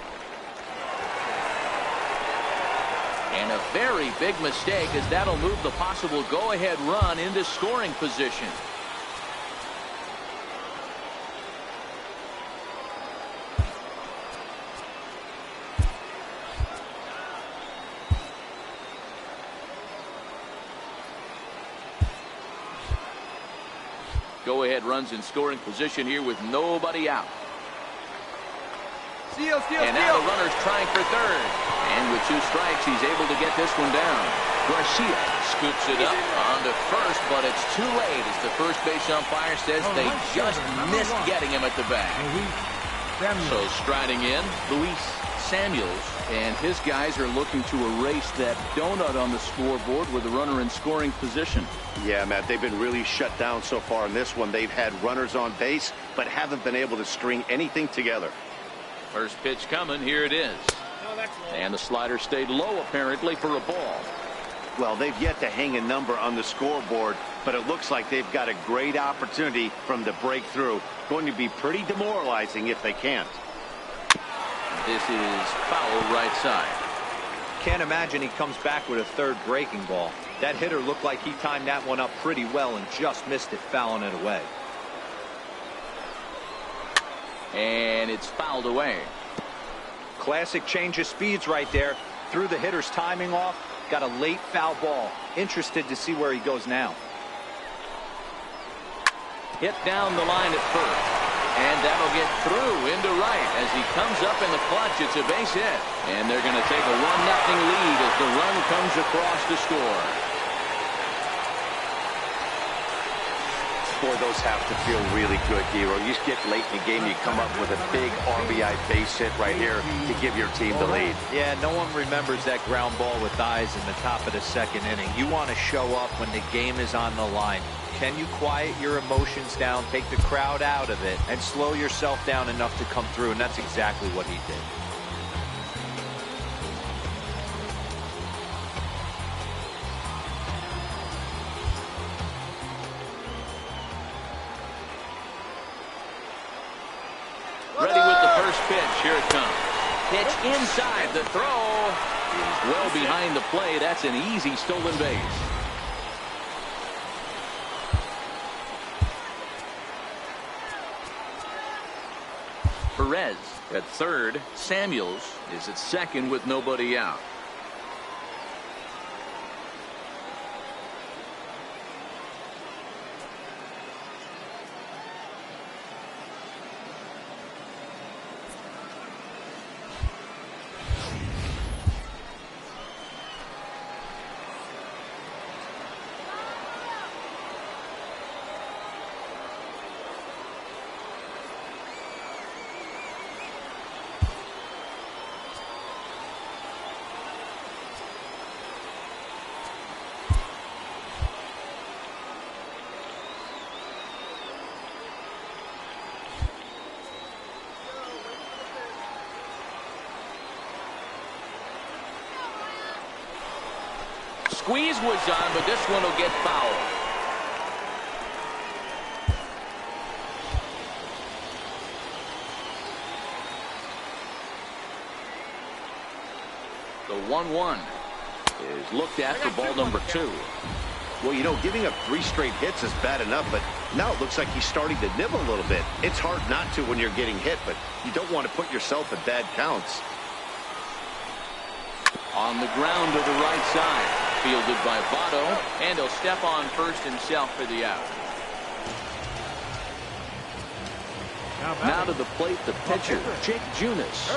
And a very big mistake, as that'll move the possible go-ahead run into scoring position. Go-ahead runs in scoring position here with nobody out. And now the runner's trying for third. And with 2 strikes, he's able to get this one down. Garcia scoops it up onto first, but it's too late as the first base umpire says they just missed getting him at the bag. So striding in, Luis Samuels, and his guys are looking to erase that donut on the scoreboard with the runner in scoring position. Yeah, Matt, they've been really shut down so far in this one. They've had runners on base, but haven't been able to string anything together. First pitch coming, here it is. And the slider stayed low apparently for a ball. Well, they've yet to hang a number on the scoreboard, but it looks like they've got a great opportunity from the breakthrough. Going to be pretty demoralizing if they can't. This is foul right side. Can't imagine he comes back with a third breaking ball. That hitter looked like he timed that one up pretty well and just missed it, fouling it away. And it's fouled away. Classic change of speeds right there. Threw the hitter's timing off. Got a late foul ball. Interested to see where he goes now. Hit down the line at first. And that'll get through into right. As he comes up in the clutch, it's a base hit. And they're going to take a 1-0 lead as the run comes across to score. Boy, those have to feel really good, Hero. You get late in the game, you come up with a big RBI base hit right here to give your team the lead. Yeah, no one remembers that ground ball with eyes in the top of the second inning. You want to show up when the game is on the line. Can you quiet your emotions down, take the crowd out of it, and slow yourself down enough to come through? And that's exactly what he did. Ready with the first pitch. Here it comes. Pitch inside. The throw is well behind the plate. That's an easy stolen base. Perez at third. Samuels is at second with nobody out. Squeeze was on, but this one will get fouled. The 1-1 is looked at for ball number 2. Well, you know, giving up 3 straight hits is bad enough, but now it looks like he's starting to nibble a little bit. It's hard not to when you're getting hit, but you don't want to put yourself in bad counts. On the ground to the right side. Fielded by Votto, and he'll step on first himself for the out. Now to the plate, the pitcher, Jake Junis.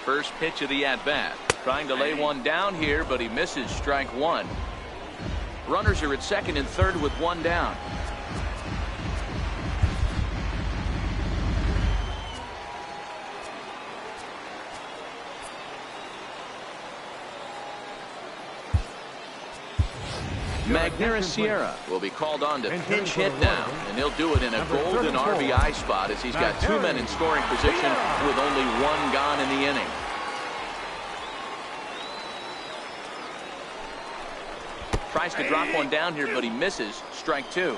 First pitch of the at-bat. Trying to lay one down here, but he misses strike 1. Runners are at second and third with 1 down. Magneuris Sierra will be called on to pinch hit now, and he'll do it in a golden RBI spot as he's got 2 men in scoring position with only 1 gone in the inning. Tries to drop one down here, but he misses. Strike 2.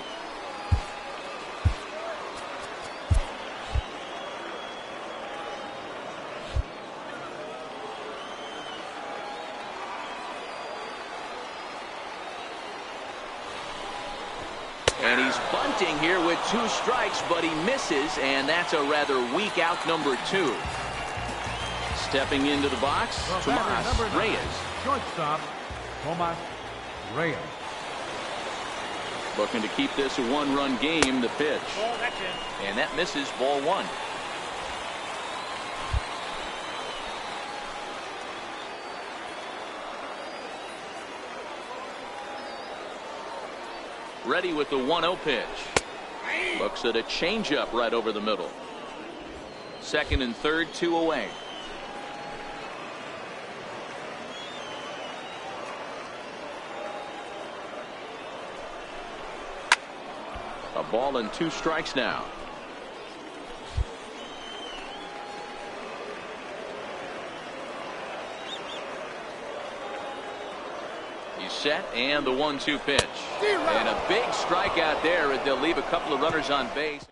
And he's bunting here with 2 strikes, but he misses, and that's a rather weak out number 2. Stepping into the box, Tomas Reyes. Shortstop, Tomas Reyes. Looking to keep this a 1-run game. The pitch. And that misses. Ball 1. Ready with the 1-0 pitch. Looks at a changeup right over the middle. Second and third, 2 away. A ball and 2 strikes now. He's set, and the 1-2 pitch. And a big strikeout there. They'll leave a couple of runners on base.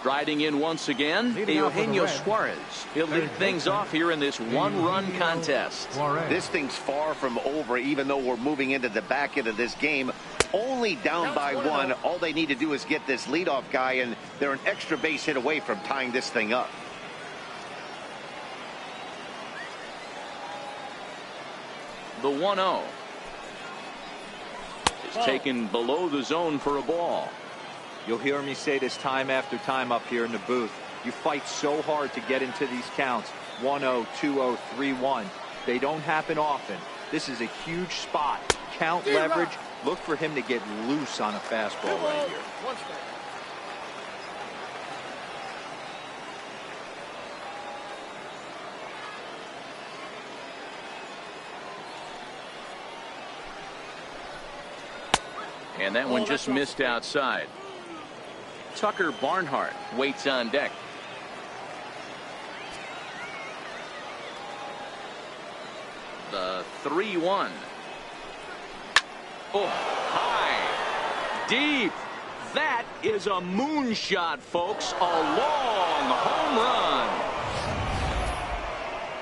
Striding in once again, Eugenio Suarez. He'll lead things off here in this one-run contest. This thing's far from over, even though we're moving into the back end of this game. Only down by one. All they need to do is get this leadoff guy, and they're an extra base hit away from tying this thing up. The 1-0 is taken below the zone for a ball. You'll hear me say this time after time up here in the booth. You fight so hard to get into these counts. 1-0, 2-0, 3-1. They don't happen often. This is a huge spot. Count leverage. Look for him to get loose on a fastball right here. And that one just missed outside. Tucker Barnhart waits on deck. The 3-1. Oh, high, deep. That is a moonshot, folks. A long home run.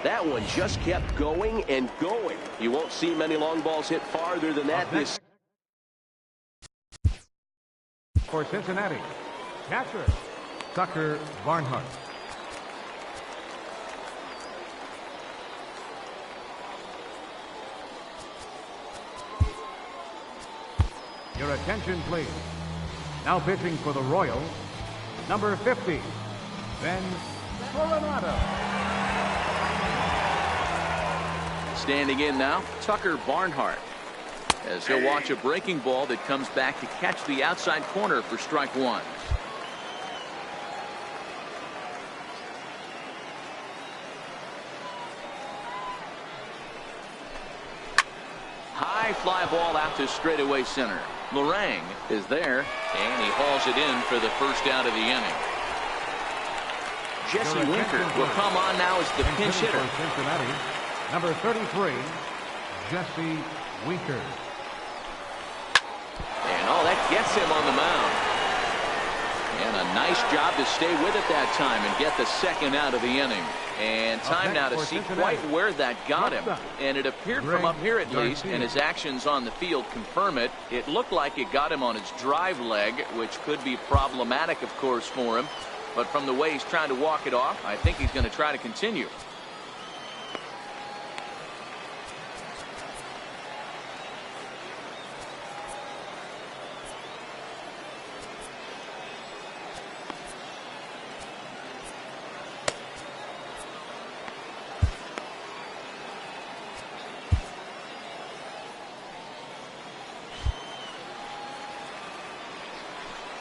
That one just kept going and going. You won't see many long balls hit farther than that this. For Cincinnati, catcher Tucker Barnhart. Your attention, please. Now pitching for the Royals, number 50, Ben Coronado. Standing in now, Tucker Barnhart, as he'll watch a breaking ball that comes back to catch the outside corner for strike one. High fly ball out to straightaway center. Lorang is there, and he hauls it in for the first out of the inning. Jesse Winker will come on now as the pinch hitter. Cincinnati, number 33, Jesse Winker. And oh, that gets him on the mound. And a nice job to stay with it that time and get the second out of the inning. And time now to see quite where that got him. And it appeared from up here at least, and his actions on the field confirm it. It looked like it got him on his drive leg, which could be problematic, of course, for him. But from the way he's trying to walk it off, I think he's going to try to continue.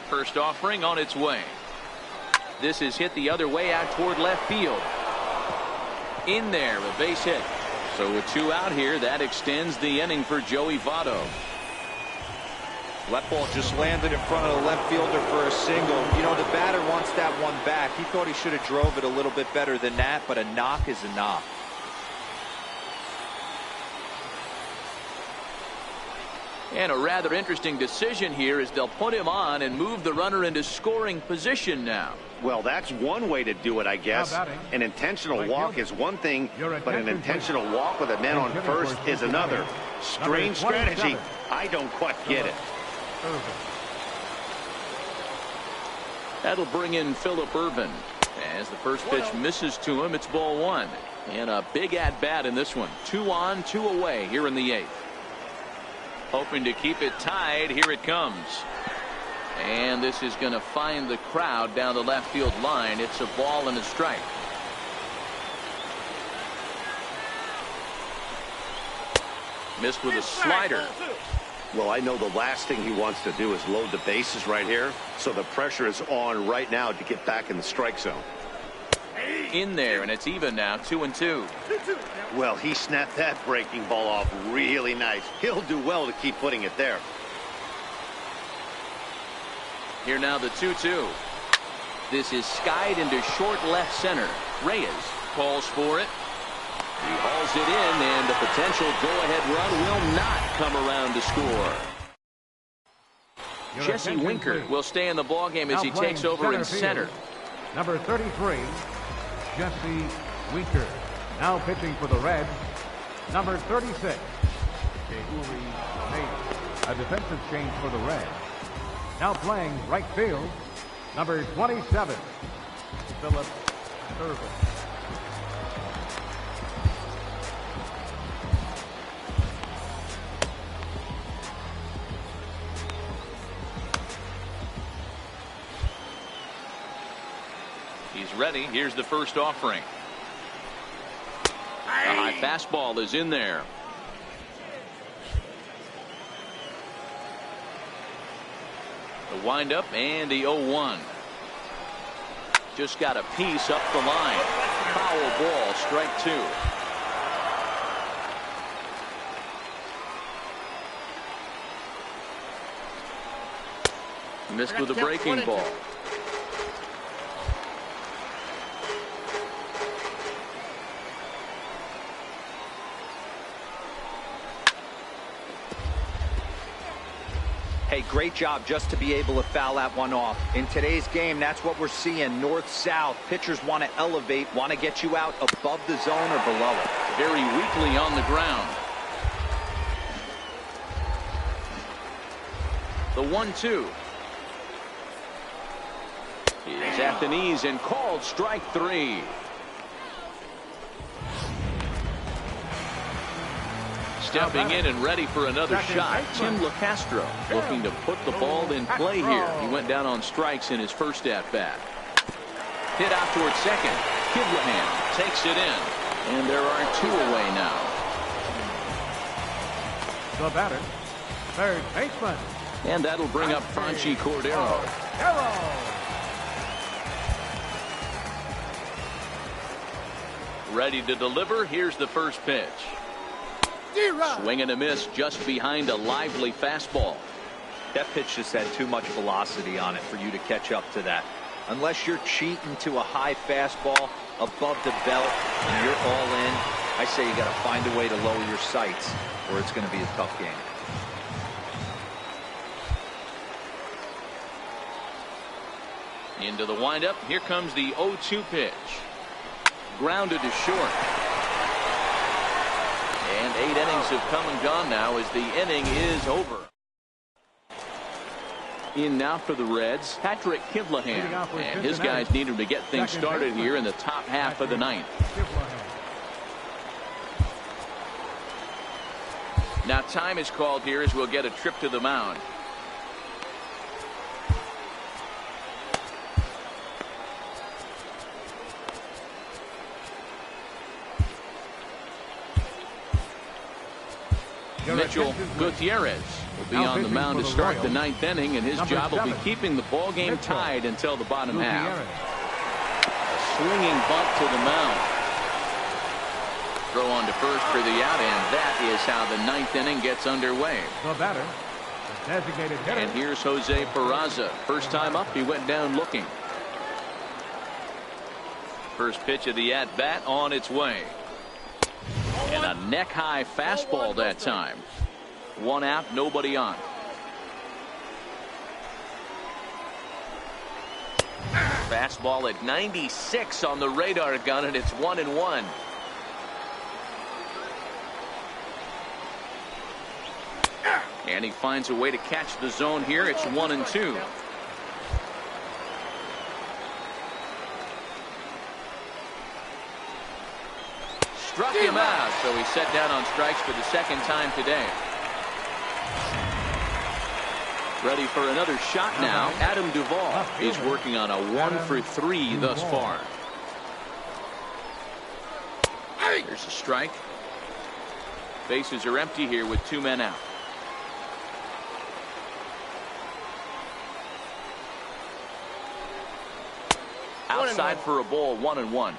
First offering on its way. This is hit the other way out toward left field. In there, a base hit. So with two out here, that extends the inning for Joey Votto. That ball just landed in front of the left fielder for a single. You know, the batter wants that one back. He thought he should have drove it a little bit better than that, but a knock is a knock. And a rather interesting decision here is they'll put him on and move the runner into scoring position now. Well, that's one way to do it, I guess. An intentional walk is one thing, but an intentional walk with a man on first is another. Strange strategy. I don't quite get it. That'll bring in Phillip Ervin. As the first pitch misses to him, it's ball one. And a big at-bat in this one. 2 on, 2 away here in the 8th. Hoping to keep it tied. Here it comes. And this is going to find the crowd down the left field line. It's a ball and a strike. Missed with a slider. Well, I know the last thing he wants to do is load the bases right here. So the pressure is on right now to get back in the strike zone. In there, and it's even now, 2-2. Well, he snapped that breaking ball off really nice. He'll do well to keep putting it there. Here now the 2-2. This is skied into short left center. Reyes calls for it. He hauls it in, and the potential go-ahead run will not come around to score. Jesse Winker will stay in the ballgame as he takes over in center. number 33, Jesse Winker. Now pitching for the Reds, number 36, Jehuri Hayes. A defensive change for the Reds. Now playing right field, number 27, Philip Irvin. He's ready. Here's the first offering. The high fastball is in there. The windup and the 0-1. Just got a piece up the line. Foul ball, strike two. Missed with a breaking ball. Hey, great job just to be able to foul that one off. In today's game, that's what we're seeing. North-south. Pitchers want to elevate, want to get you out above the zone or below it. Very weakly on the ground. The 1-2. Is at the knees and called strike three. Stepping in and ready for another shot, Tim LeCastro looking to put the ball in play here. He went down on strikes in his first at-bat. Hit out towards second. Kidlahan takes it in, and there are two away now. The batter, third baseman. And that'll bring up Franchy Cordero. Ready to deliver. Here's the first pitch. Swing and a miss just behind a lively fastball. That pitch just had too much velocity on it for you to catch up to that. Unless you're cheating to a high fastball above the belt and you're all in, I say you got to find a way to lower your sights or it's going to be a tough game. Into the windup. Here comes the 0-2 pitch. Grounded to short. And 8 innings have come and gone now as the inning is over. In now for the Reds, Patrick Kidlahan. And his guys need him to get things started here in the top half of the ninth. Now time is called here as we'll get a trip to the mound. Mitchell Gutierrez will be on the mound to start the ninth inning, and his job will be keeping the ball game tied until the bottom half. A swinging bunt to the mound. Throw on to first for the out, and that is how the ninth inning gets underway. The batter, the designated hitter. And here's Jose Peraza. First time up, he went down looking. First pitch of the at-bat on its way. And a neck-high fastball that time. One out, nobody on. Fastball at 96 on the radar gun, and it's 1-1. And he finds a way to catch the zone here. It's 1-2. Struck him out, so he's set down on strikes for the second time today. Ready for another shot now. Adam Duvall is working on a 1-for-3 thus far. There's a strike. Bases are empty here with 2 men out. Outside for a ball, 1-1.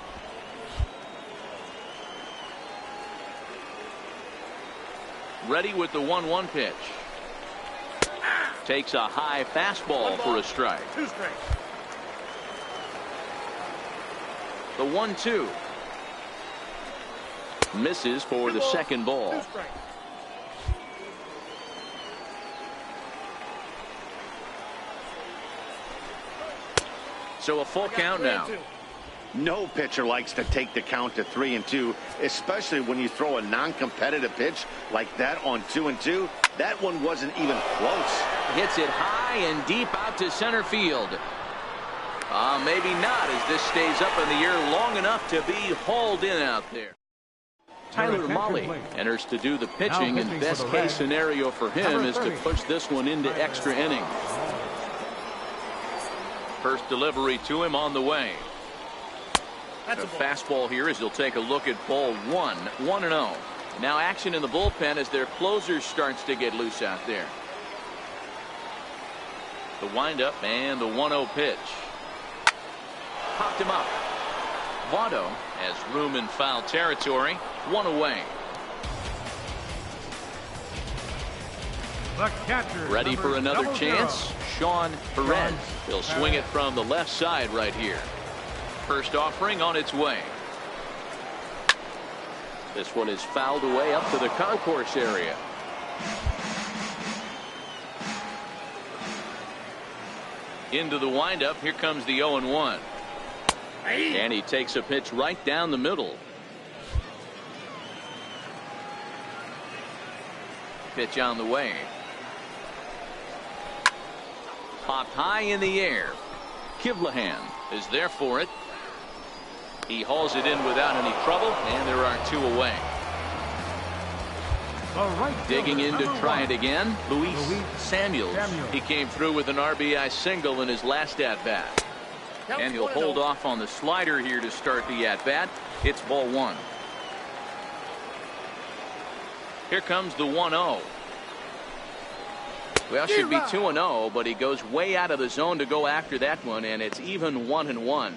Ready with the 1-1 pitch. Takes a high fastball for a strike. 2 strikes. The 1-2. Misses for the second ball. 2 strikes. So a full count now. No pitcher likes to take the count to 3-2, especially when you throw a non-competitive pitch like that on 2-2. That one wasn't even close. Hits it high and deep out to center field. Maybe not, as this stays up in the air long enough to be hauled in out there. Tyler Mahle enters to do the pitching, and best case scenario for him is to push this one into extra innings. First delivery to him on the way. A fastball here as he'll take a look at ball 1, 1-0. Now action in the bullpen as their closer starts to get loose out there. The windup and the 1-0 pitch. Popped him up. Votto has room in foul territory. 1 away. The catcher, ready for another chance. Sean Perez. He'll swing it from the left side right here. First offering on its way. This one is fouled away up to the concourse area. Into the windup. Here comes the 0-1. And he takes a pitch right down the middle. Pitch on the way. Popped high in the air. Kivlahan is there for it. He hauls it in without any trouble, and there are 2 away. Digging in to try it again, Luis Samuels. He came through with an RBI single in his last at-bat. And he'll hold off on the slider here to start the at-bat. It's ball 1. Here comes the 1-0. Well, should be 2-0, but he goes way out of the zone to go after that one, and it's even 1-1.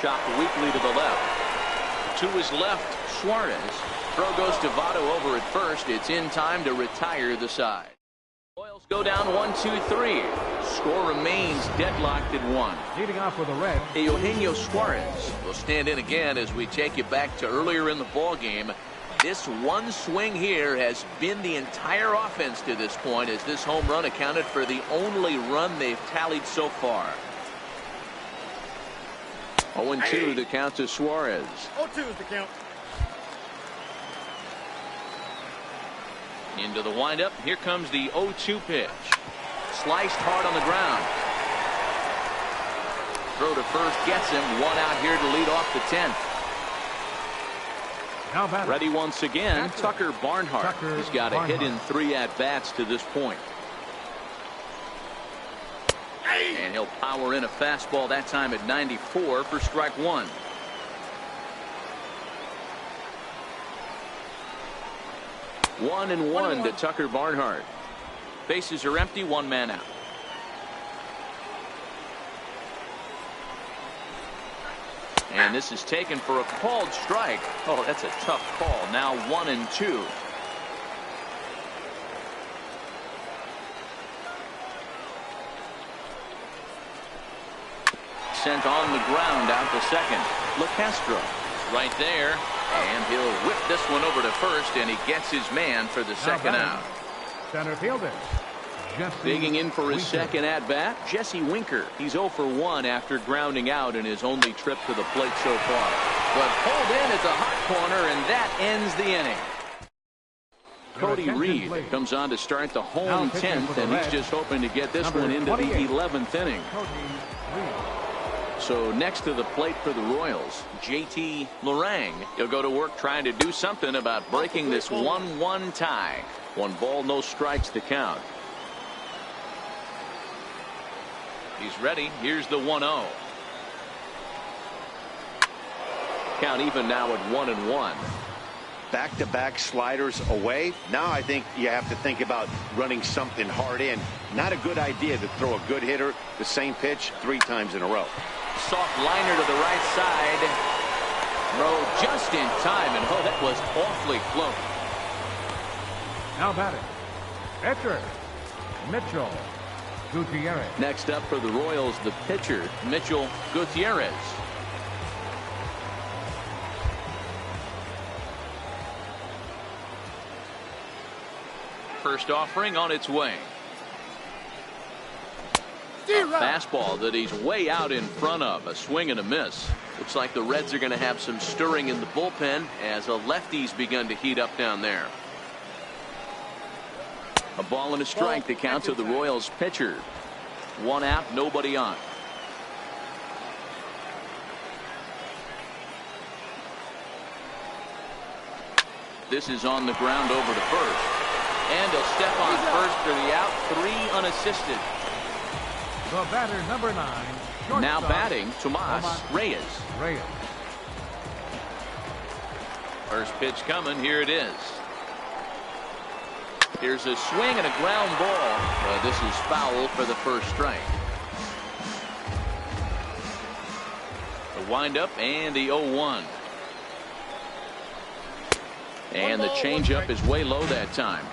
Chopped weakly to the left. To his left, Suarez. Throw goes to Votto over at first. It's in time to retire the side. Royals go down 1-2-3. Score remains deadlocked at 1. Leading off with the red. Eugenio Suarez will stand in again as we take you back to earlier in the ball game. This one swing here has been the entire offense to this point, as this home run accounted for the only run they've tallied so far. 0-2 the count to Suarez. 0-2 is the count. Into the windup. Here comes the 0-2 pitch. Sliced hard on the ground. Throw to first gets him. 1 out here to lead off the 10th. Now ready once again, Tucker Barnhart. He's got a hit in 3 at-bats to this point. And he'll power in a fastball that time at 94 for strike 1. One and one to Tucker Barnhart. Bases are empty, 1 man out. And this is taken for a called strike. Oh, that's a tough call. Now 1-2. Sent on the ground out to second. LeCastro right there. And he'll whip this one over to first, and he gets his man for the second out. Center fielder. Digging in for his second at-bat, Jesse Winker. He's 0 for 1 after grounding out in his only trip to the plate so far. But pulled in at the hot corner, and that ends the inning. Cody Reed comes on to start the home 10th, and he's just hoping to get this one into the 11th inning. So next to the plate for the Royals, JT Lorang. He'll go to work trying to do something about breaking this 1-1 tie. 1 ball, no strikes to count. He's ready. Here's the 1-0. Count even now at 1-1. Back-to-back sliders away. Now I think you have to think about running something hard in. Not a good idea to throw a good hitter the same pitch 3 times in a row. Soft liner to the right side. Throw just in time, and oh, that was awfully close. Now batting, pitcher Mitchell Gutierrez. Next up for the Royals, the pitcher Mitchell Gutierrez. First offering on its way. A fastball that he's way out in front of. A swing and a miss. Looks like the Reds are going to have some stirring in the bullpen as a lefty's begun to heat up down there. A ball and a strike, the count to the Royals pitcher. 1 out, nobody on. This is on the ground over to first. And he'll step on first for the out. 3 unassisted. The batter, number 9. Now batting, Tomas Reyes. First pitch coming. Here it is. Here's a swing and a ground ball. This is foul for the first strike. The windup and the 0-1. And the changeup is way low that time.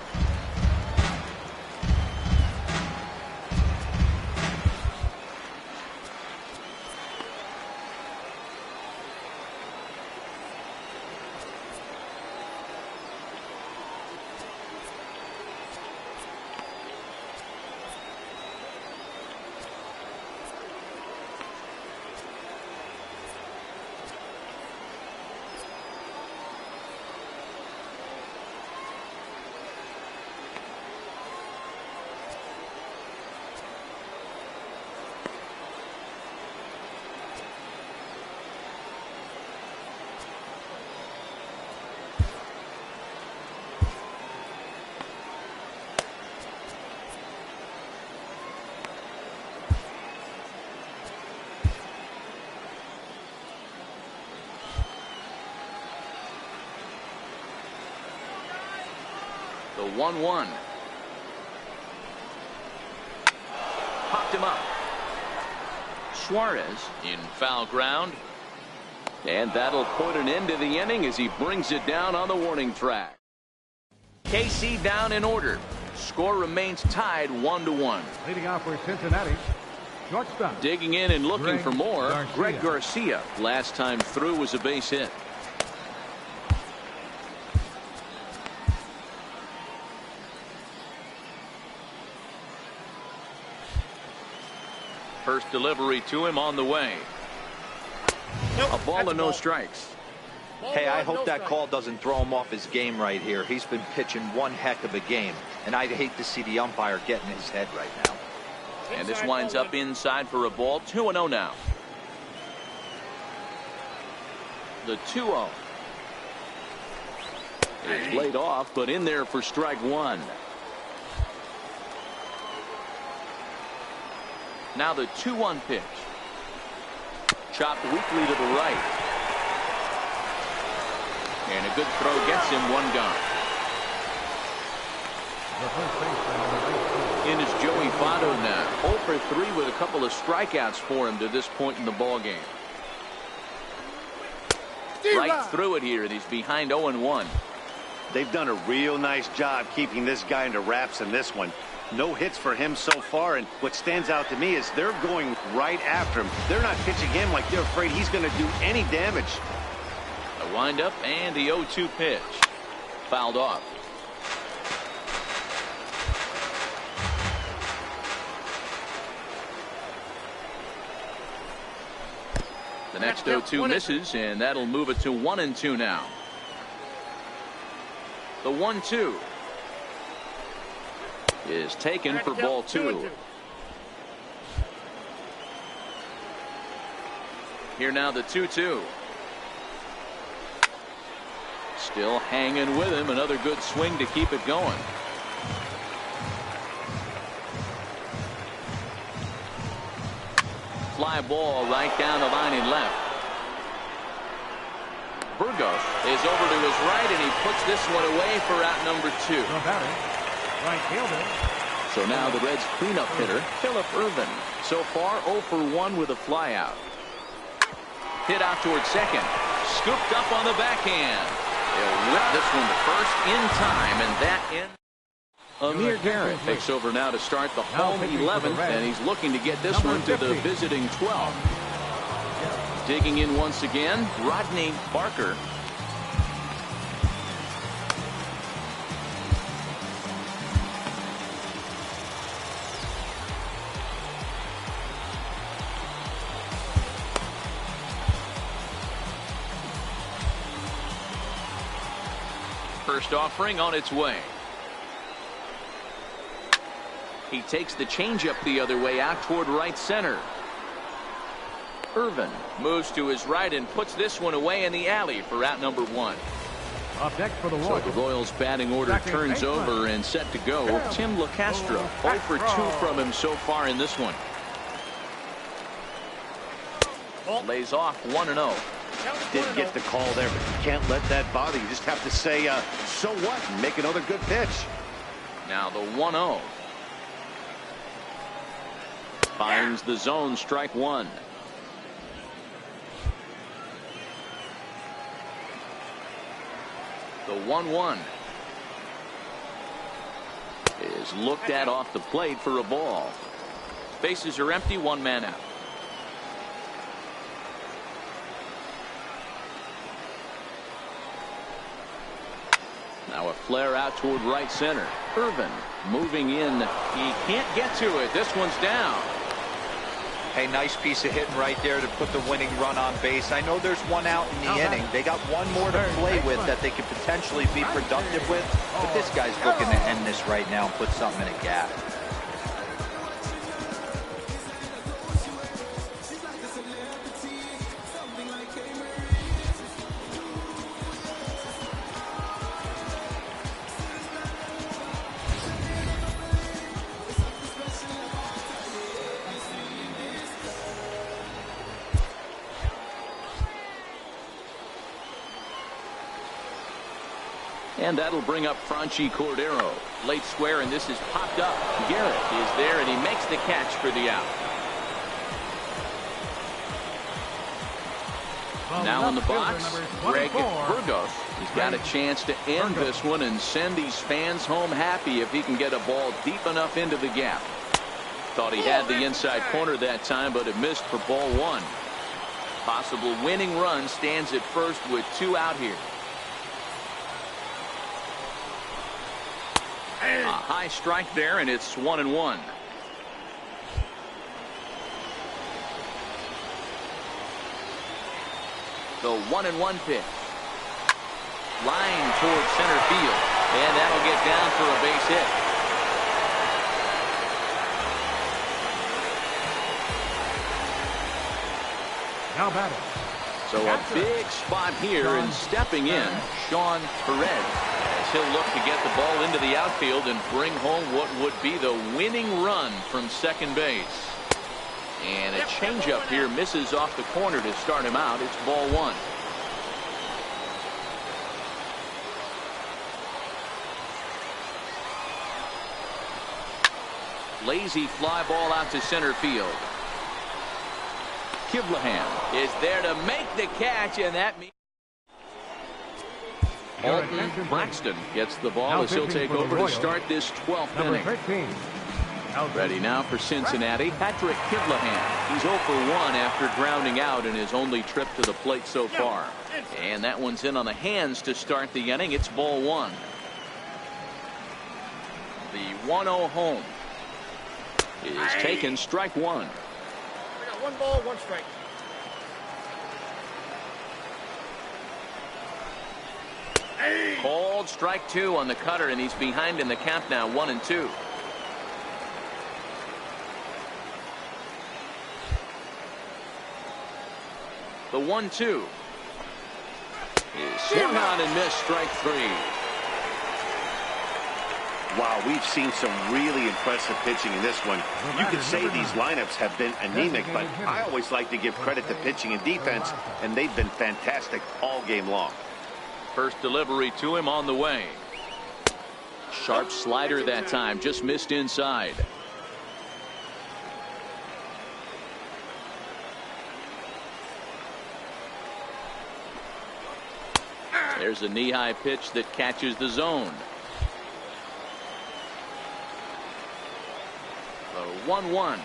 The 1-1. Popped him up. Suarez in foul ground. And that'll put an end to the inning as he brings it down on the warning track. KC down in order. Score remains tied 1-1. Leading off for Cincinnati, shortstop. Digging in and looking for more, Garcia. Greg Garcia. Last time through was a base hit. First delivery to him on the way. A ball and no strikes. Hey, I hope that call doesn't throw him off his game right here. He's been pitching one heck of a game, and I'd hate to see the umpire get in his head right now. And this winds up inside for a ball. 2-0 now. The 2-0 is laid off, but in there for strike 1. Now the 2-1 pitch. Chopped weakly to the right. And a good throw gets him 1 gone. In is Joey Votto now. 0 for 3 with a couple of strikeouts for him to this point in the ball game. Right through it here, and he's behind 0-1. They've done a real nice job keeping this guy under wraps in this one. No hits for him so far, and what stands out to me is they're going right after him. They're not pitching him like they're afraid he's going to do any damage. A windup and the 0-2 pitch. Fouled off. The next 0-2 misses, and that'll move it to 1-2 now. The 1-2 is taken for ball 2. Here now the 2-2. Still hanging with him. Another good swing to keep it going. Fly ball right down the line and left. Burgos is over to his right, and he puts this one away for out number 2. Right fielder. So now the Reds cleanup hitter, Phillip Ervin. So far 0 for 1 with a flyout. Hit out towards second. Scooped up on the backhand. They'll whip this one to first in time, and that ends. Amir Garrett takes over now to start the home 11th, and he's looking to get this one to the visiting 12th. Digging in once again, Rodney Barker. First offering on its way. He takes the changeup the other way out toward right center. Irvin moves to his right and puts this one away in the alley for out number 1. Up next for the So Royals. the Royals batting order turns over and set to go. Tim LaCastro 0 for 2 from him so far in this one. Lays off 1-0. Didn't get the call there, but you can't let that bother you. Just have to say, so what, and make another good pitch. Now the 1-0. Finds the zone, strike 1. The 1-1 is looked at off the plate for a ball. Bases are empty, 1 man out. Now a flare out toward right center. Irvin moving in. He can't get to it. This one's down. Hey, nice piece of hitting right there to put the winning run on base. I know there's 1 out in the inning. They got 1 more to play with that they could potentially be productive with. But this guy's looking to end this right now and put something in a gap. And that'll bring up Franchi Cordero. Late square, and this is popped up. Garrett is there, and he makes the catch for the out. Now on the box, Greg Burgos. He's got a chance to end this one and send these fans home happy if he can get a ball deep enough into the gap. Thought he had the inside corner that time, but it missed for ball 1. Possible winning run stands at first with 2 out here. A high strike there, and it's 1-1. The 1-1 pitch. Line towards center field, and that'll get down for a base hit. Now batting. So a big spot here, and stepping in, Sean Perez. He'll look to get the ball into the outfield and bring home what would be the winning run from second base. And a changeup here misses off the corner to start him out. It's ball 1. Lazy fly ball out to center field. Kivlahan is there to make the catch, and that means Alton Braxton gets the ball as he'll take over to start this 12th inning. Ready now for Cincinnati, Patrick Kivlahan. He's 0 for 1 after grounding out in his only trip to the plate so far. And that one's in on the hands to start the inning. It's ball 1. The 1-0 home is taken, strike 1. We got 1 ball, 1 strike. Called strike 2 on the cutter, and he's behind in the count now, 1-2. The 1-2 is swung on and missed, strike 3. Wow, we've seen some really impressive pitching in this one. You could say these lineups have been anemic, but I always like to give credit to pitching and defense, and they've been fantastic all game long. First delivery to him on the way. Sharp slider that time, just missed inside. There's a knee-high pitch that catches the zone. The 1-1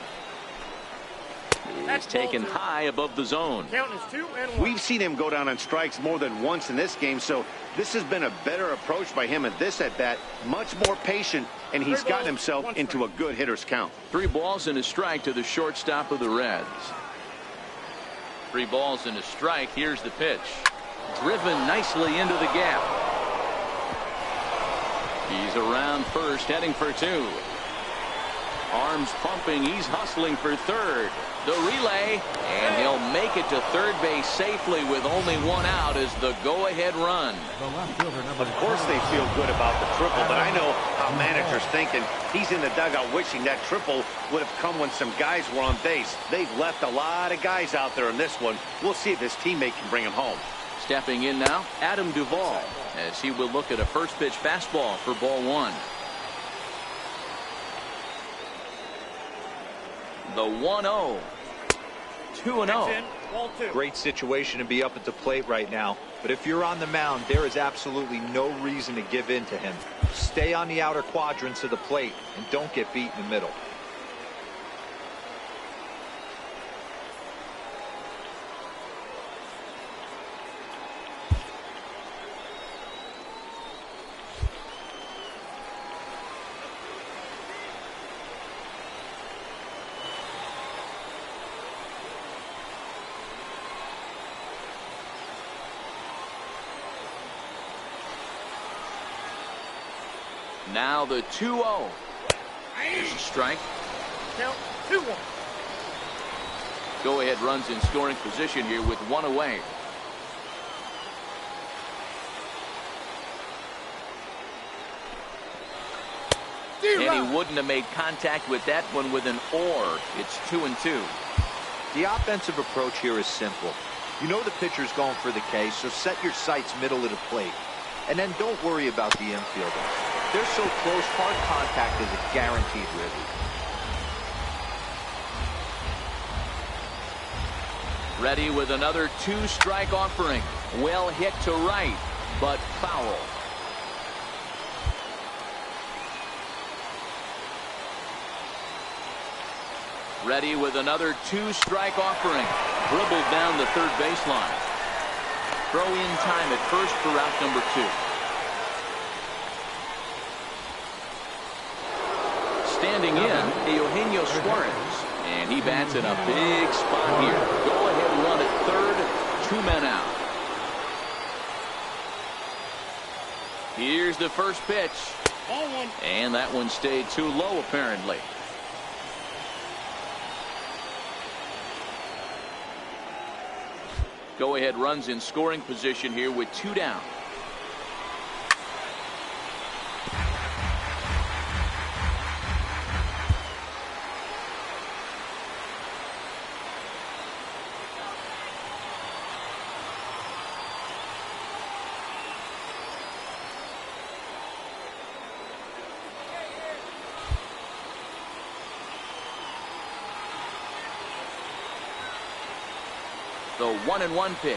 is taken high above the zone. Count is 2-1. We've seen him go down on strikes more than once in this game, so this has been a better approach by him at this at-bat. Much more patient, and he's gotten himself into a good hitter's count. 3 balls and a strike to the shortstop of the Reds. 3 balls and a strike. Here's the pitch. Driven nicely into the gap. He's around first, heading for 2. Arms pumping, he's hustling for third. The relay, and he'll make it to third base safely with only 1 out as the go-ahead run. Of course they feel good about the triple, but I know how managers thinking. He's in the dugout wishing that triple would have come when some guys were on base. They've left a lot of guys out there in this one. We'll see if his teammate can bring him home. Stepping in now, Adam Duvall, as he will look at a first pitch fastball for ball 1. The 1-0. 2-0. Great situation to be up at the plate right now. But if you're on the mound, there is absolutely no reason to give in to him. Stay on the outer quadrants of the plate and don't get beat in the middle. Now the 2-0. There's a strike. Count 2-1. Go ahead runs in scoring position here with 1 away. And he wouldn't have made contact with that one with an or. It's 2-2. The offensive approach here is simple. You know the pitcher's going for the K, so set your sights middle of the plate. And then don't worry about the infielder. They're so close, hard contact is a guaranteed ribby. Ready with another 2-strike offering. Well hit to right, but foul. Ready with another 2-strike offering. Dribbled down the third baseline. Throw in time at first for route number 2. Standing in, Eugenio Suarez, and he bats in a big spot here. Go ahead run at third, 2 men out. Here's the first pitch, and that one stayed too low apparently. Go ahead runs in scoring position here with 2 down. The 1-1 pitch.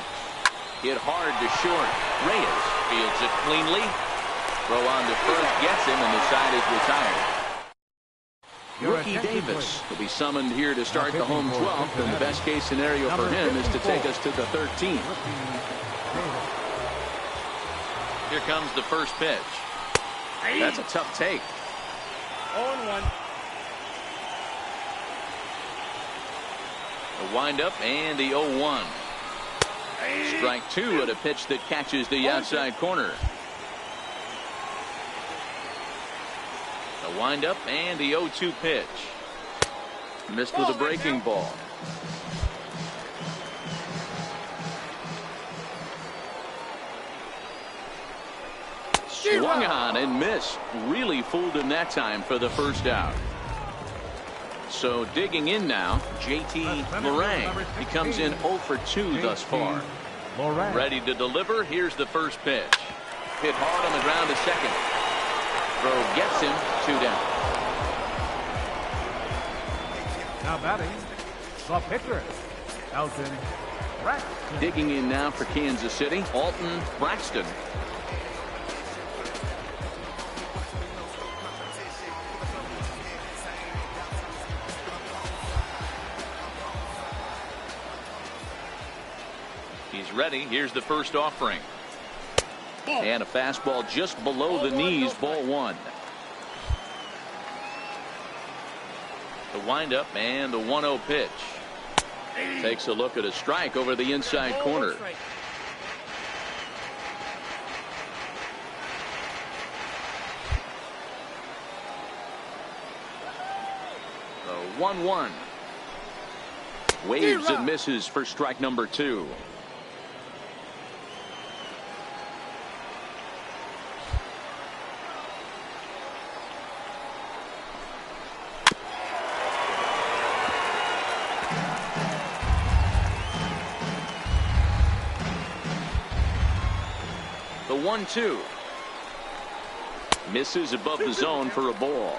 Hit hard to short. Reyes fields it cleanly. Throw on to first gets him, and the side is retired. Rookie Davis will be summoned here to start the home 12th, and the best case scenario for him is to take us to the 13th. Here comes the first pitch. That's a tough take. 0-1. The windup and the 0-1. Strike 2 at a pitch that catches the outside corner. The windup and the 0-2 pitch. Missed with a breaking ball. Swung on and missed. Really fooled him that time for the first out. So digging in now, JT Lorang. He comes in 0 for 2 thus far. Ready to deliver. Here's the first pitch. Hit hard on the ground to second. Throw gets him 2 down. Now batting, the pitcher, Alton Braxton. Digging in now for Kansas City, Alton Braxton. He's ready. Here's the first offering. And a fastball just below the knees, ball 1. The windup and the 1-0 pitch. Takes a look at a strike over the inside corner. 1-1. Waves and misses for strike number 2. The 1-2. Misses above the zone for a ball.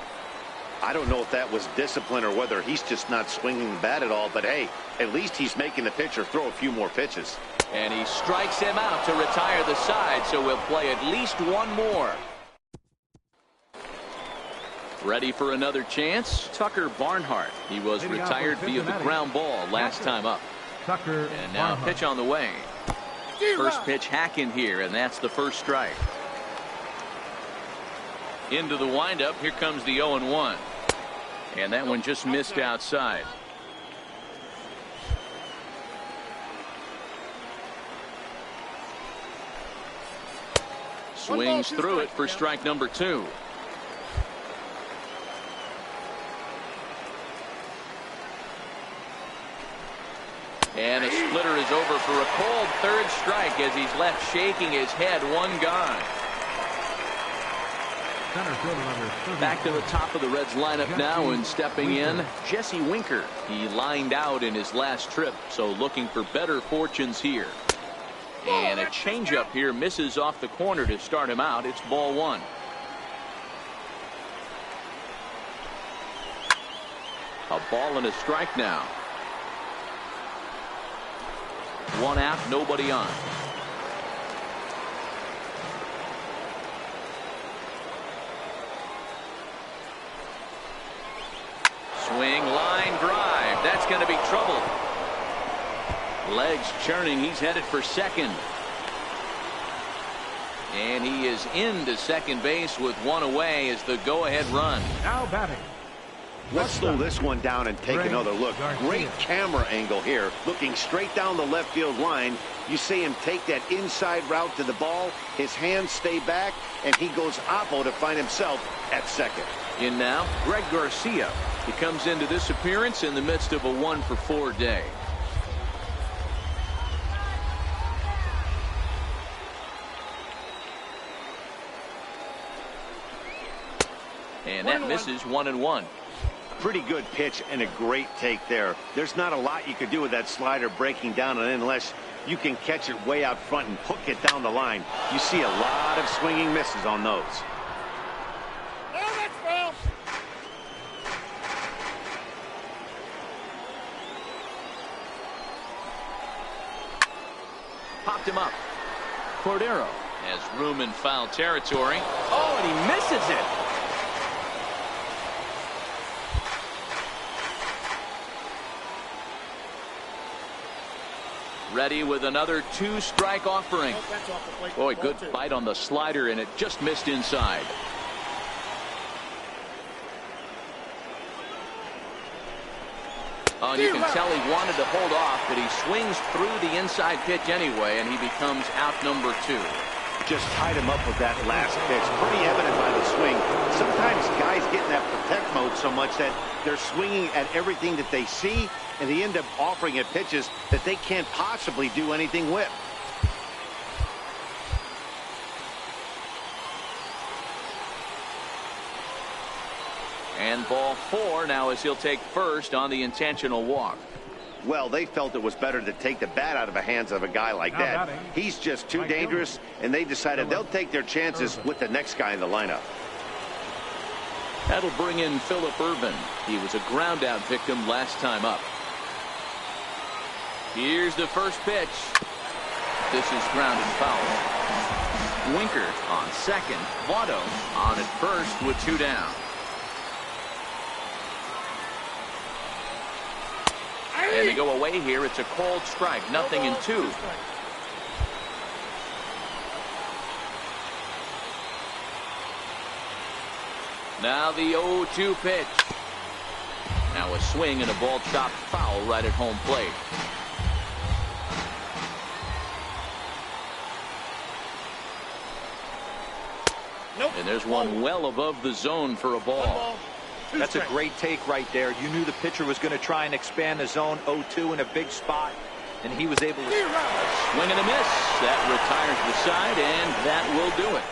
I don't know if that was discipline or whether he's just not swinging the bat at all, but hey, at least he's making the pitcher throw a few more pitches. And he strikes him out to retire the side, so we'll play at least one more. Ready for another chance? Tucker Barnhart. He was retired via the ground ball last time up. Tucker and now Barnhart. pitch on the way. First pitch hack in here, and that's the first strike. Into the windup. Here comes the 0-1. And that one just missed outside. Swings through it for strike number 2. And a splitter is over for a cold third strike as he's left shaking his head. One gone. Back to the top of the Reds lineup now, and stepping in, Jesse Winker. He lined out in his last trip, so looking for better fortunes here. And a changeup here misses off the corner to start him out. It's ball 1. A ball and a strike now. 1 out, nobody on. Swing, line drive. That's going to be trouble. Legs churning. He's headed for second. And he is into second base with 1 away as the go-ahead run. Now batting. Let's slow this one down and take another look. Great camera angle here. Looking straight down the left field line. You see him take that inside route to the ball. His hands stay back, and he goes oppo to find himself at second. In now, Greg Garcia. He comes into this appearance in the midst of a 1-for-4 day. And that misses 1-1. Pretty good pitch and a great take there. There's not a lot you could do with that slider breaking down and in unless you can catch it way out front and hook it down the line. You see a lot of swinging misses on those. Popped him up. Cordero has room in foul territory. Oh, and he misses it. Ready with another 2-strike offering. Boy, good bite on the slider, and it just missed inside. Oh, and you can tell he wanted to hold off, but he swings through the inside pitch anyway, and he becomes out number 2. Just tied him up with that last pitch. Pretty evident by the swing. Sometimes guys get in that protect mode so much that they're swinging at everything that they see, and they end up offering at pitches that they can't possibly do anything with. And ball 4 now as he'll take first on the intentional walk. Well, they felt it was better to take the bat out of the hands of a guy like that. He's just too dangerous, and they decided they'll take their chances with the next guy in the lineup. That'll bring in Phillip Ervin. He was a ground out victim last time up. Here's the first pitch. This is grounded foul. Winker on second. Votto on at first with 2 down. And they go away here. It's a cold strike. 0-2. Now the 0-2 pitch. Now a swing and a ball chopped foul right at home plate. And there's one well above the zone for a ball. That's a great take right there. You knew the pitcher was going to try and expand the zone 0-2 in a big spot, and he was able to. Swing and a miss. That retires the side, and that will do it.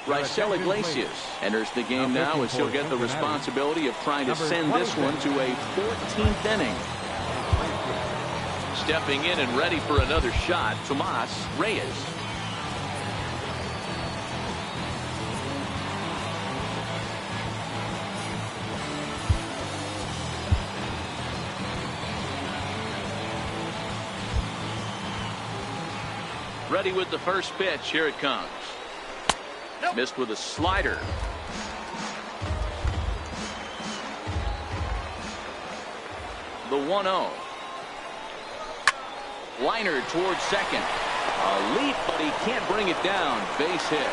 Rysel Iglesias enters the game now as he'll get the responsibility of trying to send this one to a 14th inning. Stepping in and ready for another shot, Tomas Reyes. Ready with the first pitch. Here it comes. Nope. Missed with a slider. The 1-0. Liner towards second. A leap, but he can't bring it down. Base hit.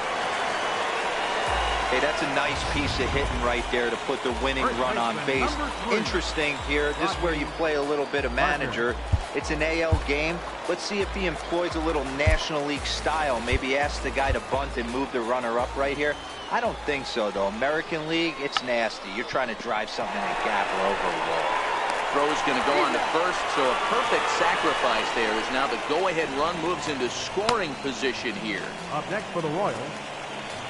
Hey, that's a nice piece of hitting right there to put the winning run on base. Interesting here. This is where you play a little bit of manager. It's an AL game. Let's see if he employs a little National League style. Maybe ask the guy to bunt and move the runner up right here. I don't think so, though. American League, it's nasty. You're trying to drive something in a gap or over a wall. Throw's going to go on to first, so a perfect sacrifice there as now the go-ahead run moves into scoring position here. Up next for the Royals.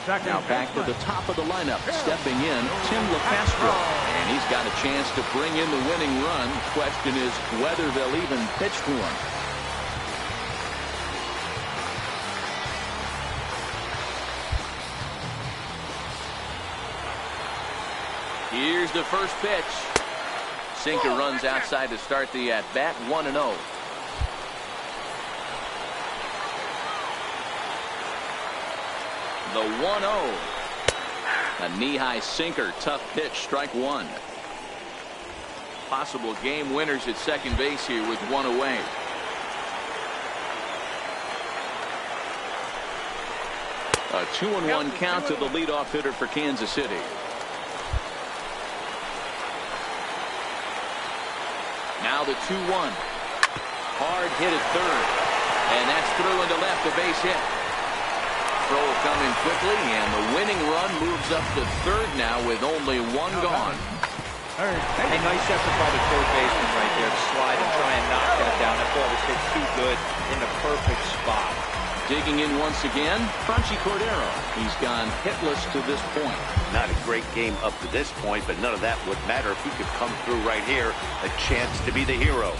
Now back to the top of the lineup. Stepping in, Tim LeCastro. And he's got a chance to bring in the winning run. The question is whether they'll even pitch to him. Here's the first pitch. Sinker runs outside to start the at-bat. 1-0. The 1-0. A knee-high sinker. Tough pitch. Strike one. Possible game winners at second base here with one away. A 2-1 count to the leadoff hitter for Kansas City. Now the 2-1. Hard hit at third. And that's through into left. A base hit. Throw coming quickly, and the winning run moves up to third now with only one gone. A nice effort by the third baseman right there to slide and try and knock that down. That ball was hit too good in the perfect spot. Digging in once again, Franchy Cordero. He's gone hitless to this point. Not a great game up to this point, but none of that would matter if he could come through right here. A chance to be the hero.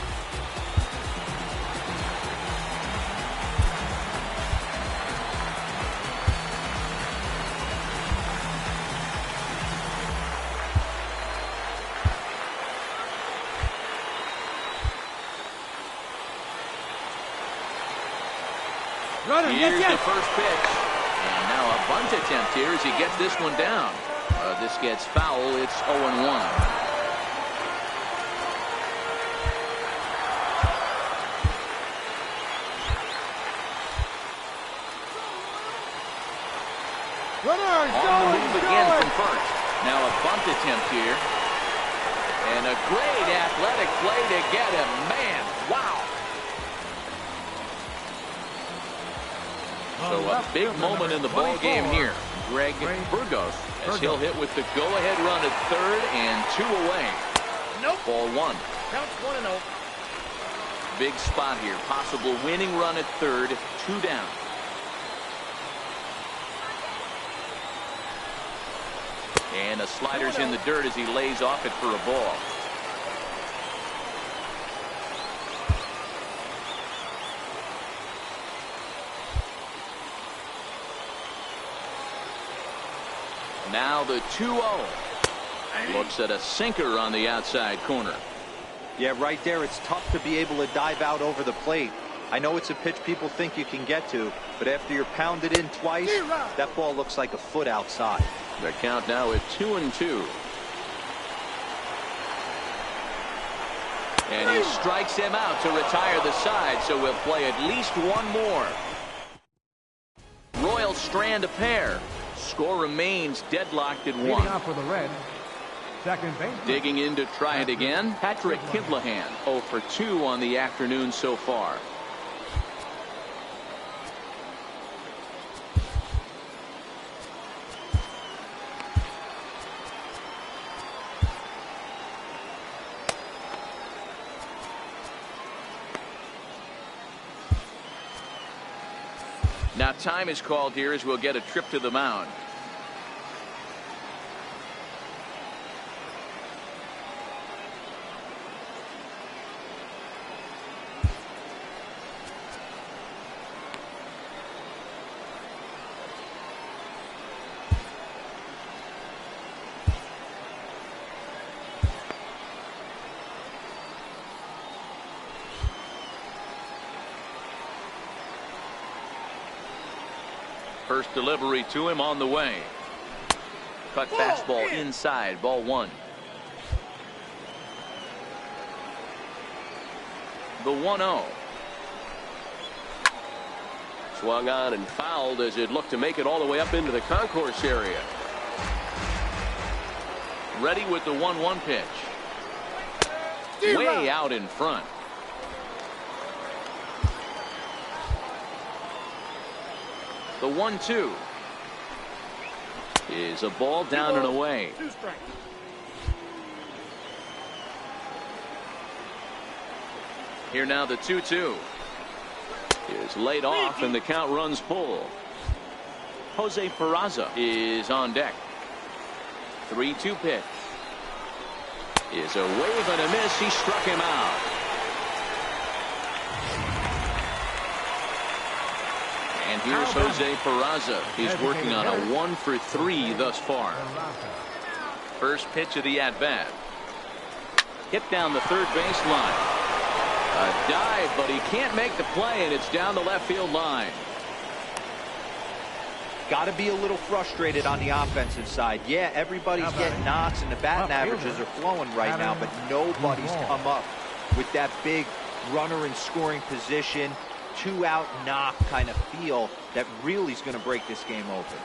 Here's the first pitch. And now a bunt attempt here as he gets this one down. This gets foul. It's 0-1. On the move again from first. Now a bunt attempt here. And a great athletic play to get him. Man, wow. So a big moment in the ball game here. Greg Burgos as he'll hit with the go-ahead run at third and 2 away. Nope. Ball one. Counts 1-0. Big spot here. Possible winning run at third. 2 down. And a slider's in the dirt as he lays off it for a ball. Now the 2-0. Looks at a sinker on the outside corner. Yeah, right there. It's tough to be able to dive out over the plate. I know it's a pitch people think you can get to, but after you're pounded in twice, that ball looks like a foot outside. The count now at 2-2. And he strikes him out to retire the side, so we'll play at least one more. Royals strand a pair. Score remains deadlocked at 1. Off for the Reds. Second base. Digging in to try it again. Patrick Kivlahan 0 for 2 on the afternoon so far. Now time is called here as we'll get a trip to the mound. First delivery to him on the way. Cut fastball inside, ball 1. The 1-0. Swung on and fouled as it looked to make it all the way up into the concourse area. Ready with the 1-1 pitch. Way out in front. The 1-2 is a ball down and away. 2 strikes. Here now the 2-2 is laid off and the count runs full. Jose Peraza is on deck. 3-2 pitch is a wave and a miss. He struck him out. And here's Jose Peraza. He's working on a 1-for-3 thus far. First pitch of the at-bat. Hit down the third baseline. A dive, but he can't make the play, and it's down the left field line. Got to be a little frustrated on the offensive side. Yeah, everybody's getting knocks, and the batting averages are flowing right now, but nobody's come up with that big runner in scoring position, 2-out knock kind of feel that really is going to break this game open.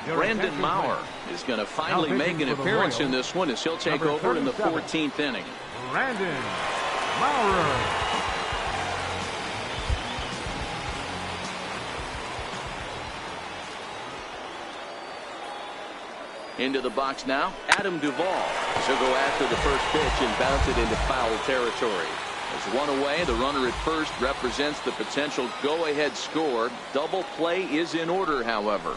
Brandon Maurer is going to finally make an appearance in this one as he'll take over in the 14th inning. Brandon Maurer. Into the box now, Adam Duvall. She'll go after the first pitch and bounce it into foul territory. As one away, the runner at first represents the potential go-ahead score. Double play is in order, however.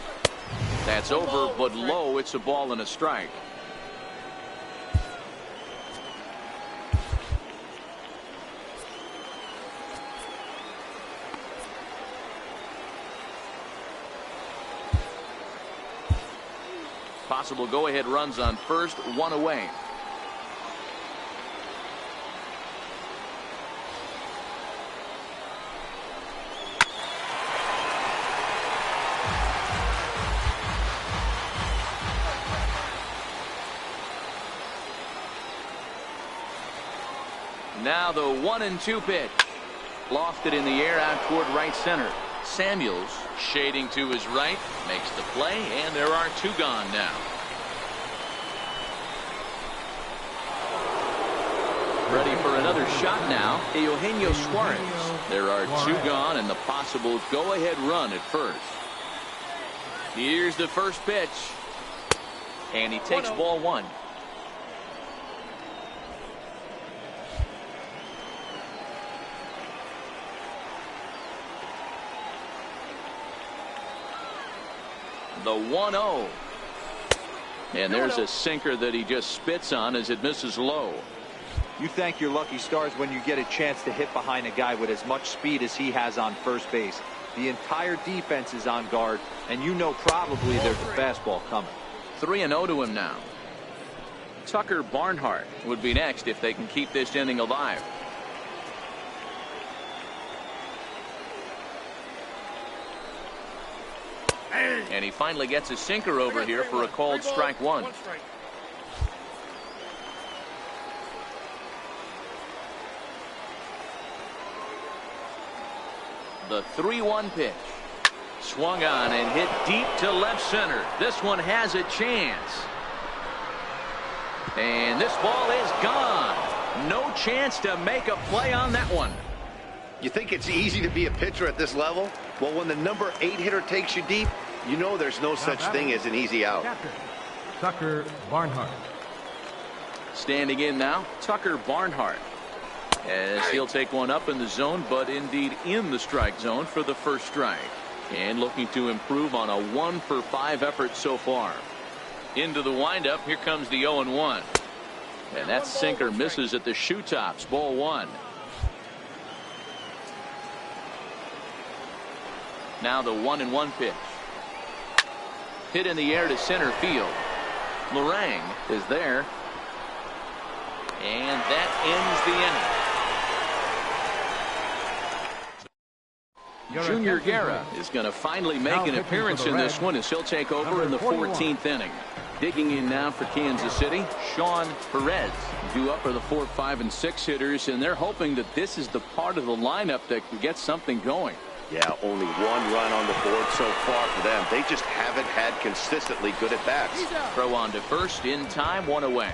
That's over, but low. It's a ball and a strike. Possible go-ahead runs on first, one away. Now the 1-2 pitch. Lofted in the air out toward right center. Samuels shading to his right, makes the play, and there are 2 gone now. Ready for another shot now, Eugenio Suarez. There are 2 gone and the possible go-ahead run at first. Here's the first pitch, and he takes ball 1. The 1-0. And there's a sinker that he just spits on as it misses low. You thank your lucky stars when you get a chance to hit behind a guy with as much speed as he has on first base. The entire defense is on guard, and you know probably there's a fastball coming. 3-0 to him now. Tucker Barnhart would be next if they can keep this inning alive. And he finally gets a sinker over here for a called strike 1. The 3-1 pitch. Swung on and hit deep to left center. This one has a chance. And this ball is gone. No chance to make a play on that one. You think it's easy to be a pitcher at this level? Well, when the number 8 hitter takes you deep, you know there's no such thing as an easy out. Captain Tucker Barnhart. Standing in now, Tucker Barnhart. As he'll take one up in the zone, but indeed in the strike zone for the first strike. And looking to improve on a 1-for-5 effort so far. Into the windup, here comes the 0-1. And that sinker misses at the shoe tops. Ball 1. Now the 1-1 pitch. Hit in the air to center field. Lorang is there. And that ends the inning. Junior Guerra is going to finally make an appearance in this one as he'll take over in the 14th inning. Digging in now for Kansas City, Sean Perez. Due up are the 4, 5, and 6 hitters, and they're hoping that this is the part of the lineup that can get something going. Yeah, only 1 run on the board so far for them. They just haven't had consistently good at-bats. Throw on to first in time, 1 away.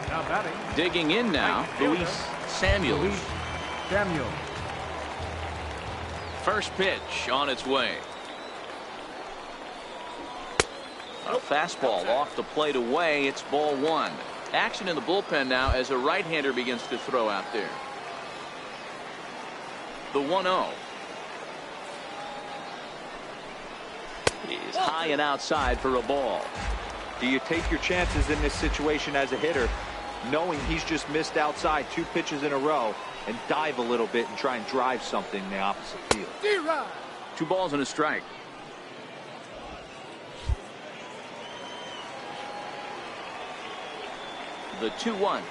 Now batting. Digging in now, Luis Samuels. First pitch on its way. A fastball off the plate away. It's ball 1. Action in the bullpen now as a right-hander begins to throw out there. The 1-0. Is high and outside for a ball. Do you take your chances in this situation as a hitter, knowing he's just missed outside 2 pitches in a row, and dive a little bit and try and drive something in the opposite field? 2 balls and a strike. The 2-1.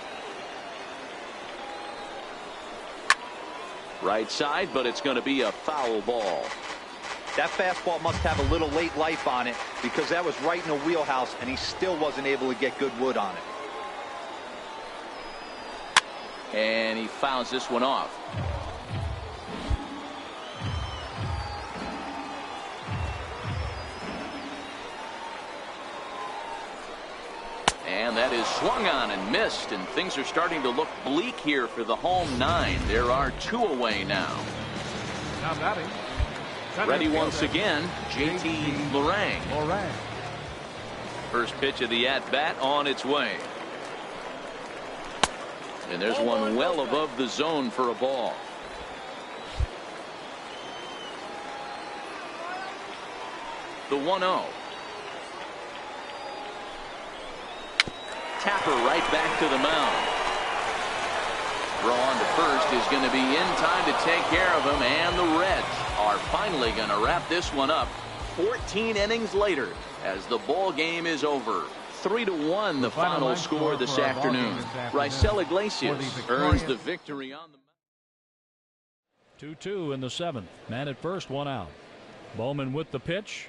Right side, but it's going to be a foul ball. That fastball must have a little late life on it, because that was right in the wheelhouse and he still wasn't able to get good wood on it. And he fouls this one off. And that is swung on and missed, and things are starting to look bleak here for the home 9. There are 2 away now. Now batting. Ready once again, JT Lorang. First pitch of the at-bat on its way. And there's one well above the zone for a ball. The 1-0. Tapper right back to the mound. Throw on to first is going to be in time to take care of him, and the Reds are finally going to wrap this one up 14 innings later as the ball game is over. 3-1 the final score this afternoon. Raisel Iglesias earns the victory on the 2-2 in the 7th. Man at first, 1 out. Bowman with the pitch.